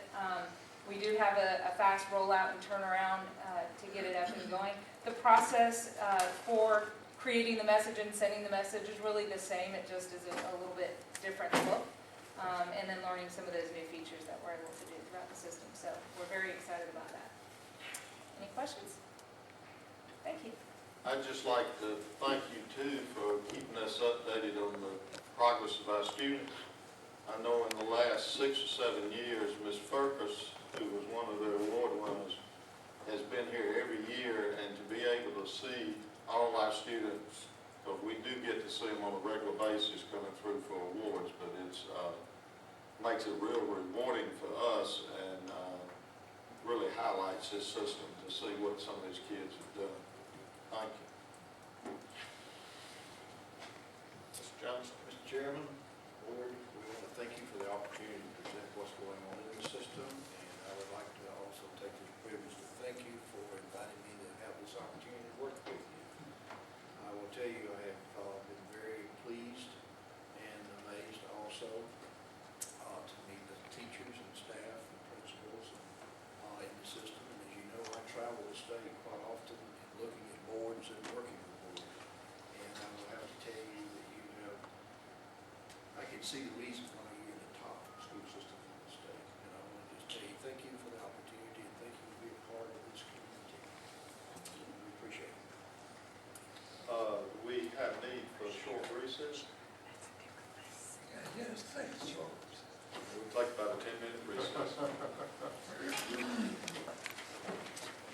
We do have a fast rollout and turnaround to get it up and going. The process for creating the message and sending the message is really the same. It just is a little bit different look. And then learning some of those new features that we're able to do throughout the system. So we're very excited about that. Any questions? Thank you. I'd just like to thank you too for keeping us updated on the progress of our students. I know in the last 6 or 7 years, Ms. Furcus, who was one of their award winners, has been here every year, and to be able to see all our students, because we do get to see them on a regular basis coming through for awards, but it's makes it real rewarding for us, and really highlights this system to see what some of these kids have done. Thank you. Mr. Johnson. Mr. Chairman, Board, we want to thank you for the opportunity to present what's going on in the system, and I would like to also take this privilege to thank you for inviting me to have this opportunity to work with you. I will tell you, I have been very pleased and amazed also to meet the teachers and staff and principals in the system. And as you know, I travel the state quite often and looking at boards and working with boards. And I will have to tell you that you have, I can see the reason why you're in the top school system in the state. And I want to just tell you, thank you for the opportunity, and thank you for being part of this community. We appreciate it. We have need for a short recess. Yes, thanks, Charles. We'll take about a 10-minute recess.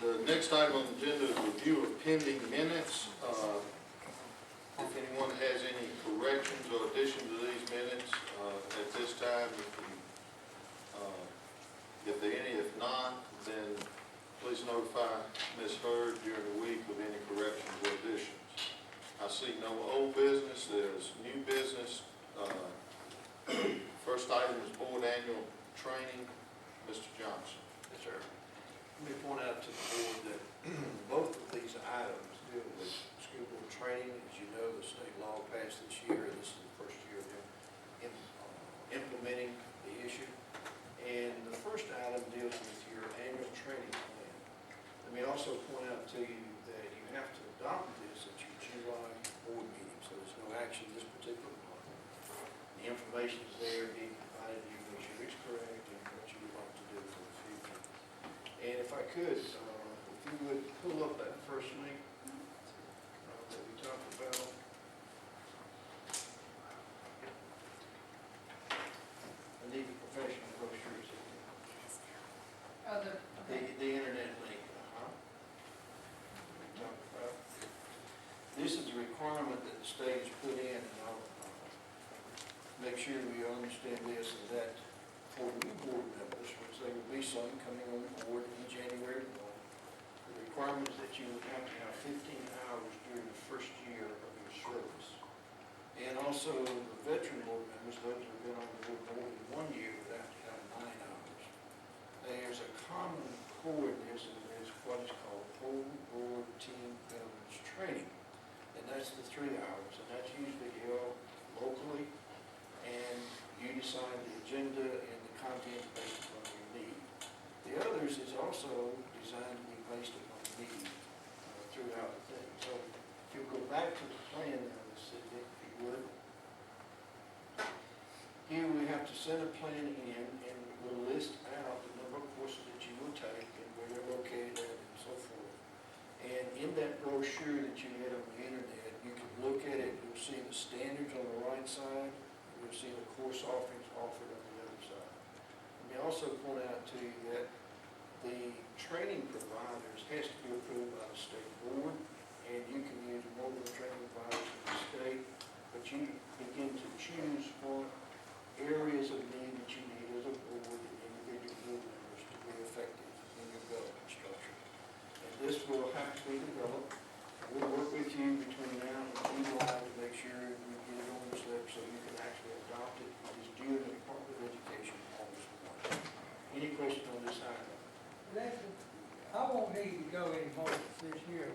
The next item on the agenda is review of pending minutes. If anyone has any corrections or additions to these minutes at this time, if there are any, if not, then please notify Ms. Hurd during the week of any corrections or additions. I see no old business, there's new business. First item is board annual training. Mr. Johnson. Yes, sir. Let me point out to the board that both of these items deal with school board training. As you know, the state law passed this year, and this is the first year of them implementing the issue. And the first item deals with your annual training plan. Let me also point out to you that you have to adopt this at your July board meeting, so there's no action this particular month. The information is there being provided to you, make sure it's correct and what you would like to do for the future. And if I could, if you would pull up that first link that we talked about. I need the professional brochures. Oh, The internet link. We talked about. This is a requirement that the state has put in, and I'll make sure we understand this, is that for new board members, which there will be some coming on board in January 1, the requirement is that you would have to have 15 hours during the first year of your service. And also the veteran board members, those who have been on the board more than 1 year, would have to have 9 hours. There's a common core in this, and there's what is called whole board team governance training. And that's the 3 hours, and that's usually held locally, and you decide the agenda and the content based upon your need. The others is also designed to be based upon need throughout the thing. So if you go back to the plan now, Cindy, if you would. Here we have to send a plan in, and we'll list out the number of courses that you will take and where they're located at and so forth. And in that brochure that you get on the internet, you can look at it, you'll see the standards on the right side, you'll see the course offerings offered on the other side. Let me also point out to you that the training providers has to be approved by the state board, and you can use mobile training providers in the state, but you begin to choose what areas of need that you need as a board and individual board members to be effective in your government structure. And this will have to be developed. We'll work with you between now and July to make sure we get it on the slip so you can actually adopt it. It is due to the Department of Education August 1. Any question on this item? I won't need to go anymore this year.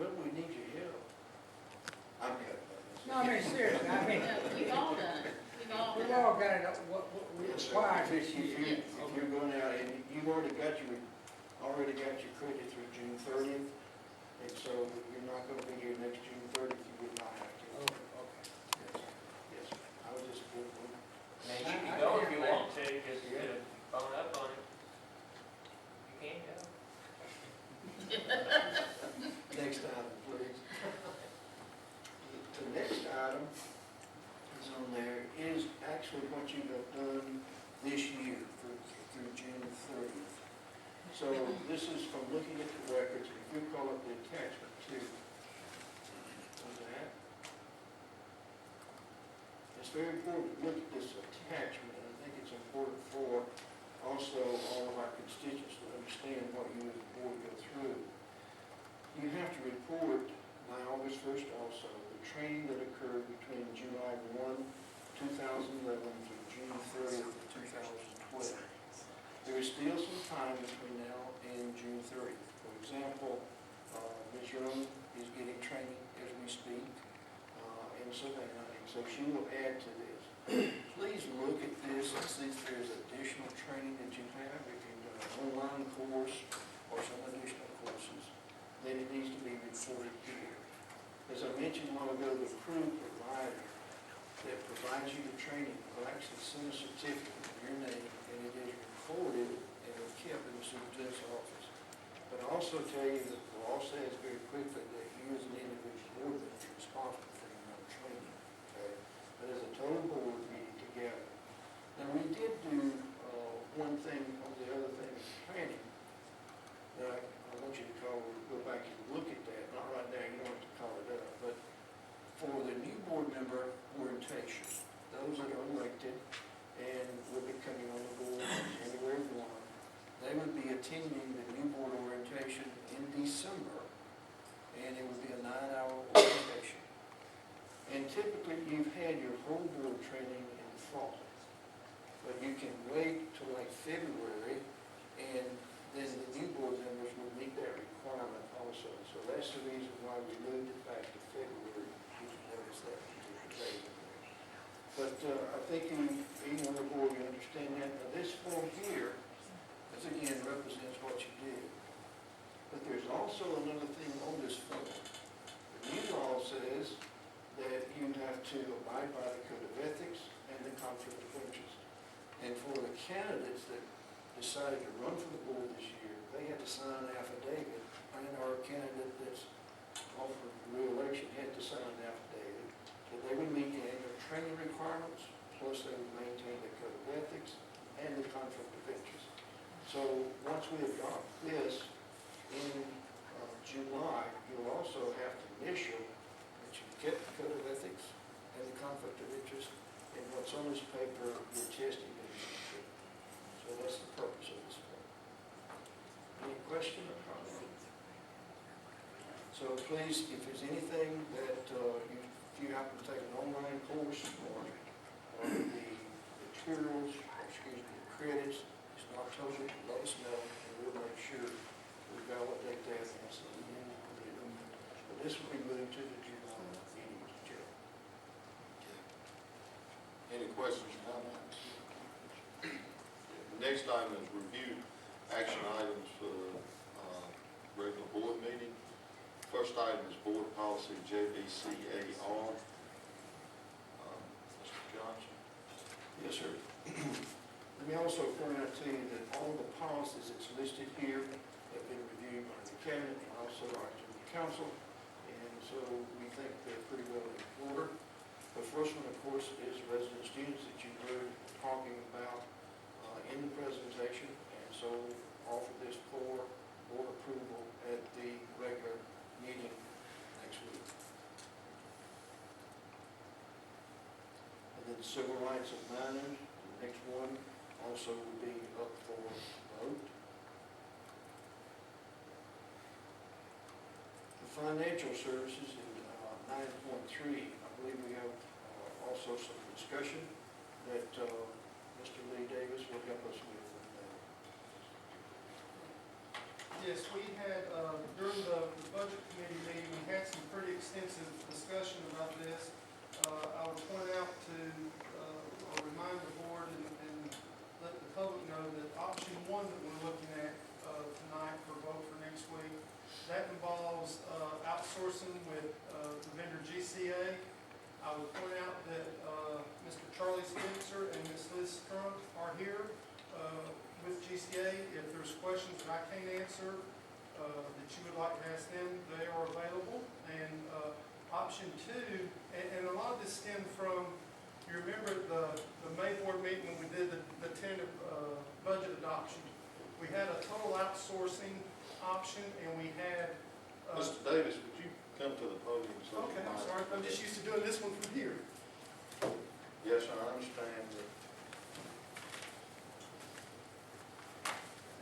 Well, we need your help. I'm helping. No, I mean, seriously, I mean, No, we've all done it. We've all we've done it. all got it, what we Yes, sir. require If this year. you're going out, and you've already got your credit through June 30th, and so you're not gonna be here next June 30th, you would not have to. Oh, okay. Yes, sir. Yes, sir. I was just going. Now, you can go if you want to, just phone up on it. You can go. Next item, please. The next item is on there is actually what you have done this year through June 30th. So this is from looking at the records, if you call it the attachment to that. It's very important to look at this attachment, and I think it's important for also all of our constituents to understand what you as a board go through. You have to report by August 1st also the training that occurred between July 1, 2011 through June 30th of 2012. There is still some time between now and June 30th. For example, Ms. Young is getting training as we speak in Savannah, and so she will add to this. Please look at this and see if there's additional training that you have, if you've done an online course or some additional courses, then it needs to be reported here. As I mentioned a while ago, the crew provider that provides you the training will actually send a certificate in your name, and it is recorded and kept in the superintendent's office. But I also tell you that the law says very quickly that you as an individual board member are responsible for your own training, okay? But as a total board, we need together. Now, we did do one thing on the other thing, planning. Now, I want you to go back and look at that, not right now, you don't have to call it up, but for the new board member orientation, those that are elected and will be coming on the board January 1, they would be attending the new board orientation in December, and it would be a 9-hour orientation. And typically, you've had your whole board training in the fall, but you can wait till like February, and then the new board members will meet that requirement also. So that's the reason why we moved it back to February. You can notice that particular date in there. But I think being on the board, you understand that. Now this form here, this again represents what you did. But there's also another thing on this form. The new law says that you have to abide by the code of ethics and the conflict of interest. And for the candidates that decided to run for the board this year, they had to sign an affidavit, and our candidate that's offered re-election had to sign an affidavit that they would meet the annual training requirements, plus they would maintain the code of ethics and the conflict of interest. So once we adopt this in July, you'll also have to initial that you get the code of ethics and the conflict of interest, and what's on this paper, your testing is. So that's the purpose of this one. Any question or comment? So please, if there's anything that if you happen to take an online course or the materials, the credits, it's not totally, let us know, and we'll make sure we validate that and so we can put it in. But this will be moved to the July meeting, Mr. Chair. Any questions or comments? The next item is review action items for the regular board meeting. First item is board policy JBCAR. Mr. Johnson. Yes, sir. Let me also point out to you that all the policies that's listed here have been reviewed by the cabinet and also our council, and so we think they're pretty well in order. The first one, of course, is resident students that you heard talking about in the presentation, and so offer this for board approval at the regular meeting week. And then civil rights of minors, the next one also will be up for vote. The financial services in 9.3, I believe we have also some discussion that Mr. Lee Davis will help us with. Yes, we had, during the budget committee meeting, we had some pretty extensive discussion about this. I would point out to, or remind the board and let the public know that option one that we're looking at tonight for vote for next week, that involves outsourcing with the vendor GCA. I would point out that Mr. Charlie Spencer and Ms. Liz Strunk are here with GCA. If there's questions that I can't answer that you would like to ask them, they are available. And option two, and a lot of this stemmed from, you remember the May board meeting when we did the tentative budget adoption. We had a total outsourcing option, and we had. Mr. Davis, would you come to the podium? So Okay, I'm sorry, I'm just used to doing this one from here. Yes, sir, I understand that.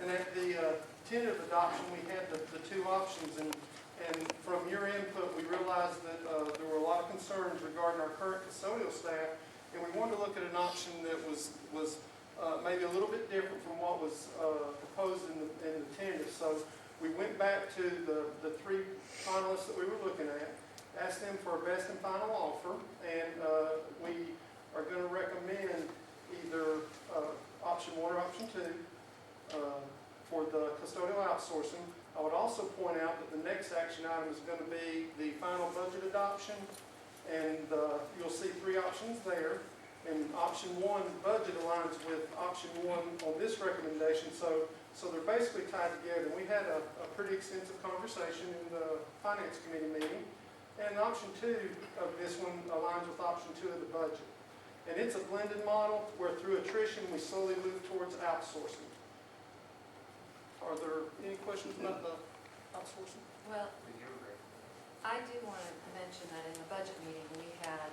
And at the tentative adoption, we had the two options, and from your input, we realized that there were a lot of concerns regarding our current custodial staff, and we wanted to look at an option that was maybe a little bit different from what was proposed in the tentative. So we went back to the three finalists that we were looking at, asked them for a best and final offer, and we are going to recommend either option one or option two for the custodial outsourcing. I would also point out that the next action item is going to be the final budget adoption, and you'll see three options there. And option one, budget, aligns with option one on this recommendation, so they're basically tied together. We had a pretty extensive conversation in the Finance Committee meeting, and option two of this one aligns with option two of the budget. And it's a blended model where through attrition we slowly move towards outsourcing. Are there any questions about the outsourcing? Well, I do want to mention that in the budget meeting, we had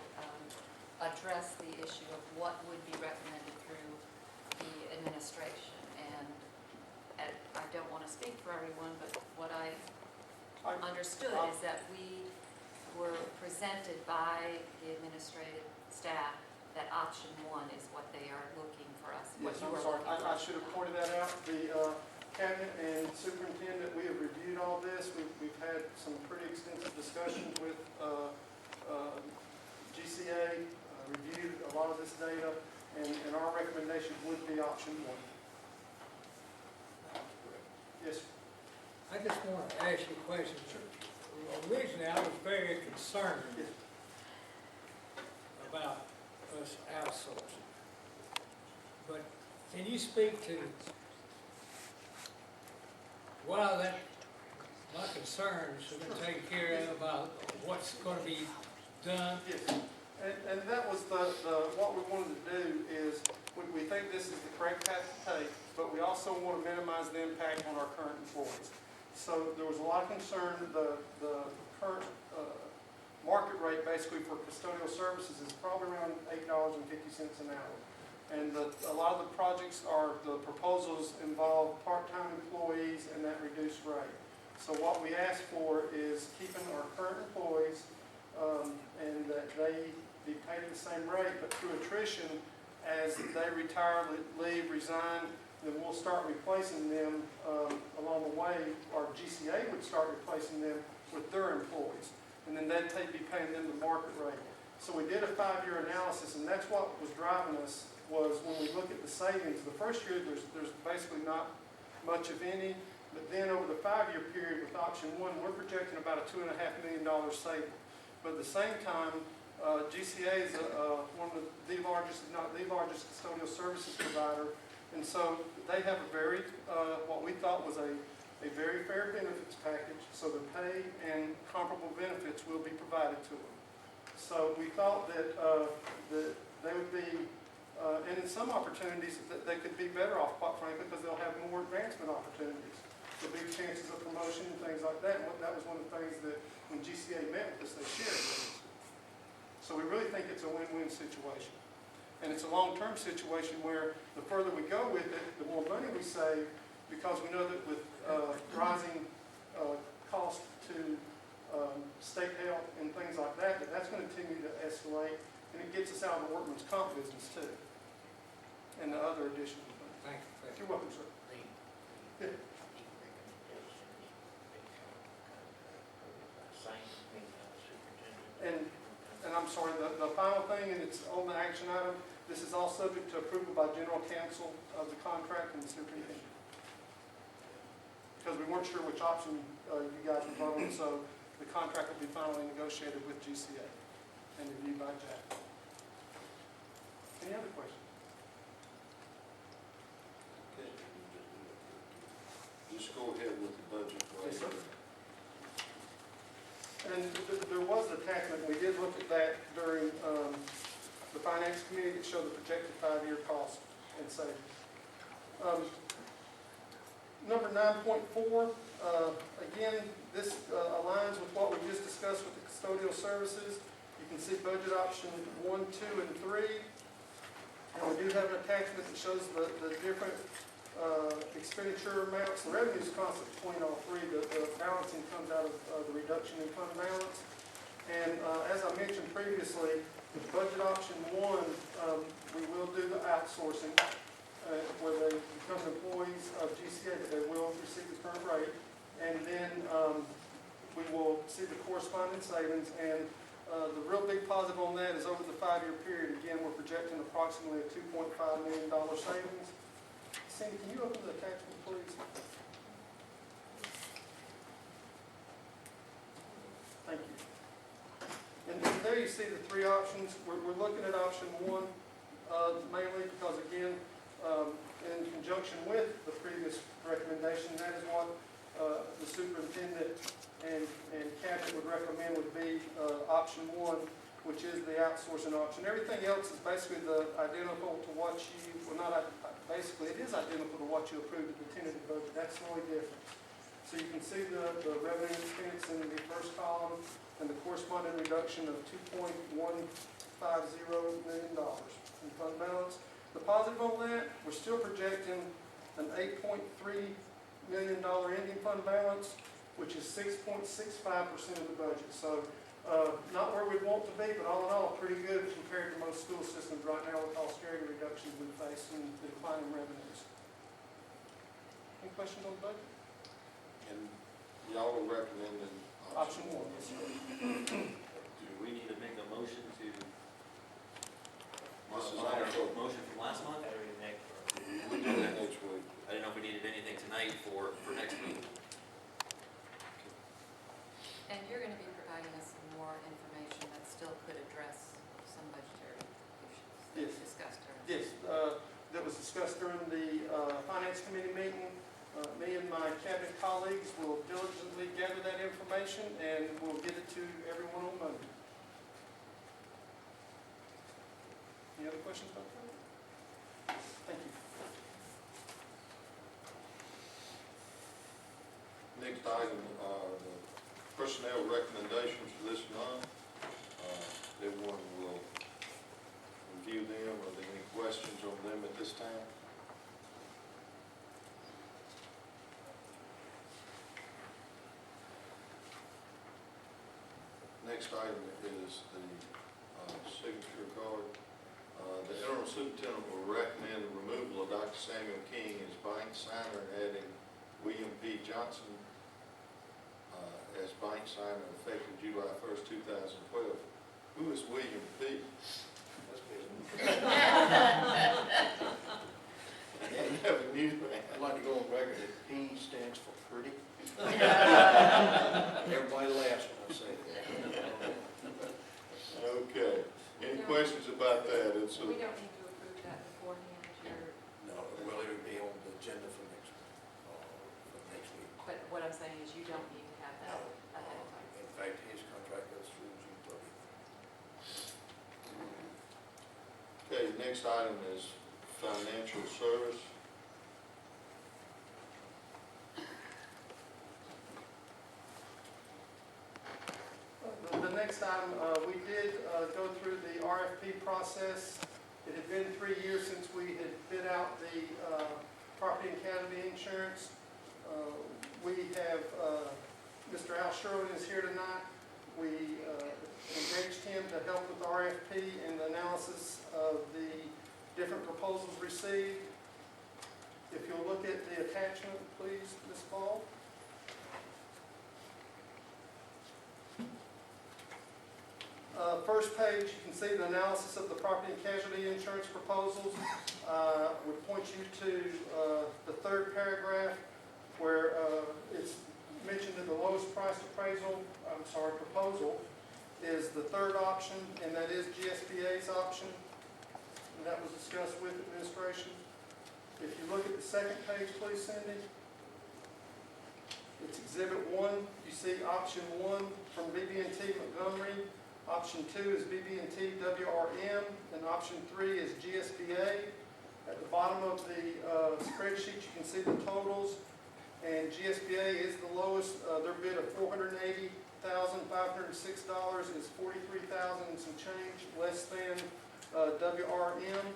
addressed the issue of what would be recommended through the administration. And I don't want to speak for everyone, but what I understood is that we were presented by the administrative staff that option one is what they are looking for us. What Yes, you I'm are sorry, looking for I us. should have pointed that out. The cabinet and superintendent, we have reviewed all this. We've had some pretty extensive discussions with GCA, reviewed a lot of this data, and our recommendation would be option one. Yes, sir. I just want to ask you a question. Originally, I was very concerned Yes. about us outsourcing. But can you speak to why that, my concerns have been taken care of about what's going to be done? Yes, and that was what we wanted to do is, we think this is the correct path to take, but we also want to minimize the impact on our current employees. So there was a lot of concern, the current market rate basically for custodial services is probably around $8.50 an hour. And a lot of the projects the proposals involve part-time employees and that reduced rate. So what we ask for is keeping our current employees and that they be paid at the same rate, but through attrition, as they retire, leave, resign, then we'll start replacing them along the way, or GCA would start replacing them with their employees. And then they'd be paying them the market rate. So we did a 5-year analysis, and that's what was driving us, was when we look at the savings. The first year, there's basically not much of any, but then over the 5-year period with option one, we're projecting about a $2.5 million saving. But at the same time, GCA is one of the largest, if not the largest, custodial services provider, and so they have a very, what we thought was a very fair benefits package, so the pay and comparable benefits will be provided to them. So we thought that they would be, and in some opportunities, that they could be better off, quite frankly, because they'll have more advancement opportunities. for big chances of promotion and things like that. And that was one of the things that when GCA met with us, they shared with us. So we really think it's a win-win situation. And it's a long-term situation where the further we go with it, the more money we save, because we know that with rising cost to state help and things like that, that's going to continue to escalate, and it gets us out of the workman's comp business too, and the other additional things. Thank you. You're welcome, sir. Yeah. And I'm sorry, the final thing, and it's on the action item, this is all subject to approval by general counsel of the contract and the superintendent. Because we weren't sure which option you guys would vote on, so the contract will be finally negotiated with GCA and reviewed by Jack. Any other questions? Just go ahead with the budget. Yes, sir. And there was an attachment, we did look at that during the finance committee that showed the projected 5-year cost and savings. Number 9.4, again, this aligns with what we just discussed with the custodial services. You can see budget option 1, 2, and 3. And we do have an attachment that shows the different expenditure amounts. The revenue is constant between all three. The balancing comes out of the reduction in fund balance. And as I mentioned previously, with budget option 1, we will do the outsourcing where they become employees of GCA, that they will receive the current rate. And then we will see the corresponding savings. And the real big positive on that is over the 5-year period, again, we're projecting approximately a $2.5 million savings. Cindy, can you open the attachment, please? Thank you. And there you see the 3 options. We're looking at option 1 mainly because, again, in conjunction with the previous recommendation, that is what the superintendent and cabinet would recommend would be option 1, which is the outsourcing option. Everything else is basically identical to what you, well, not basically, it is identical to what you approved in the tentative budget. That's the only difference. So you can see the revenue expense in the first column and the corresponding reduction of $2.150 million in fund balance. The positive on that, we're still projecting an $8.3 million ending fund balance, which is 6.65% of the budget. So not where we want to be, but all in all, pretty good compared to most school systems right now with austerity reductions we face and the declining revenues. Any questions on the budget? And y'all are recommending Option 1, yes, sir. Do we need to make a motion to This is modify our also- motion from last month? We do that next week. I didn't know if we needed anything tonight for next week. And you're going to be providing us some more information that still could address some budgetary issues that Yes. we discussed earlier. Yes, that was discussed during the finance committee meeting. Me and my cabinet colleagues will diligently gather that information and we'll get it to everyone on Monday. Any other questions about that? Thank you. Next item, the personnel recommendations for this month. Everyone will review them. Are there any questions on them at this time? Next item is the signature card. The interim superintendent will recommend the removal of Dr. Samuel King as bank signer and adding William P. Johnson as bank signer effective July 1st, 2012. Who is William P.? That's good. I never knew that. I'd like to go on record that P stands for pretty. Everybody laughs when I say that. Okay. Any questions about that? It's We don't need to approve that beforehand, No, well, it would be on the agenda for next week. but what I'm saying is you don't need to have that ahead of time. In fact, his contract goes through June 30th. Okay, next item is financial service. did go through the RFP process. It had been 3 years since we had bid out the property and casualty insurance. We have, Mr. Al Sherwin is here tonight. We engaged him to help with the RFP and the analysis of the different proposals received. If you'll look at the attachment, please, Ms. Ball. First page, you can see the analysis of the property and casualty insurance proposals. Would point you to the third paragraph where it's mentioned that the lowest price proposal is the third option, and that is GSBA's option. And that was discussed with administration. If you look at the second page, please, Cindy. It's Exhibit 1. You see option 1 from BB&T Montgomery. Option 2 is BB&T WRM, and option 3 is GSBA. At the bottom of the spreadsheet, you can see the totals, and GSBA is the lowest. Their bid of $480,506 is $43,000 and some change less than WRM.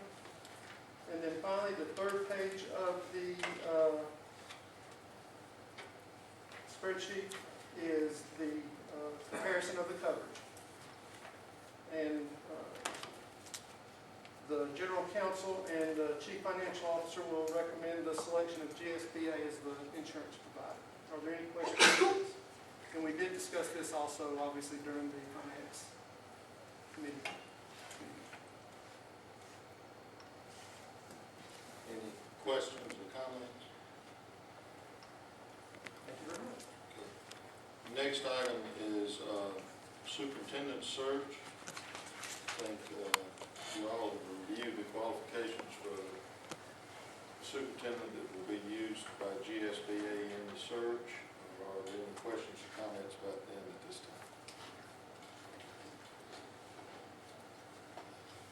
And then finally, the third page of the spreadsheet is the comparison of the coverage. And the General Counsel and the Chief Financial Officer will recommend the selection of GSBA as the insurance provider. Are there any questions? And we did discuss this also, obviously, during the finance committee. Any questions or comments? Thank you very much. Next item is superintendent search. I think you all have reviewed the qualifications for the superintendent that will be used by GSBA in the search. Are there any questions or comments about them at this time?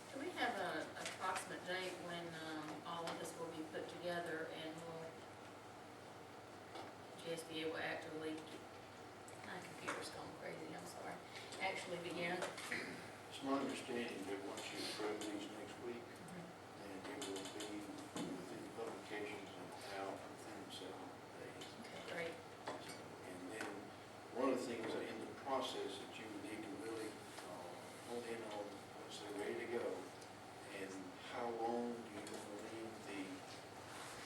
Do we have an approximate date when all of this will be put together and GSBA will actually, my computer's going crazy, I'm sorry, actually begin? It's my understanding that once you approve these next week, then it will be within publications and out within 7 days. Okay, great. And then, one of the things in the process that you need to really hone in on once they're ready to go, and how long do you want to leave the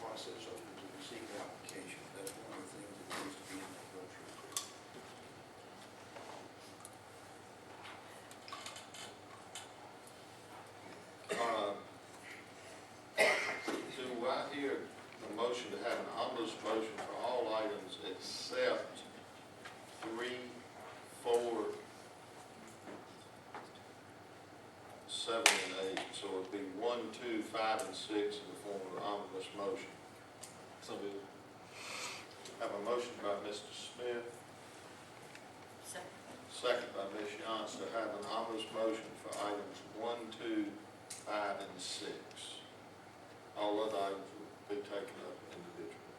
process open to receive the application? That's one of the things that needs to be in that brochure. Do I hear the motion to have an omnibus motion for all items except 3, 4, 7, and 8? So it'd be 1, 2, 5, and 6 in the form of an omnibus motion. So moved. Have a motion by Mr. Smith, second by Ms. Yance, to have an omnibus motion for items 1, 2, 5, and 6. All other items will be taken up individually.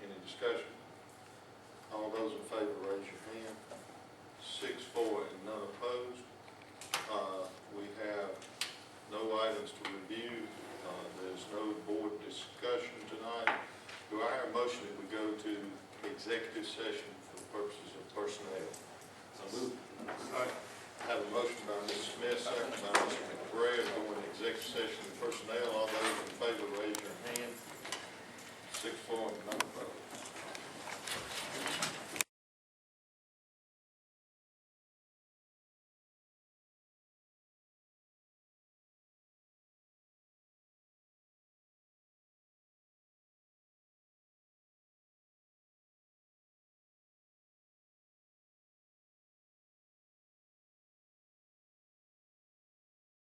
Any discussion? All those in favor, raise your hand. 6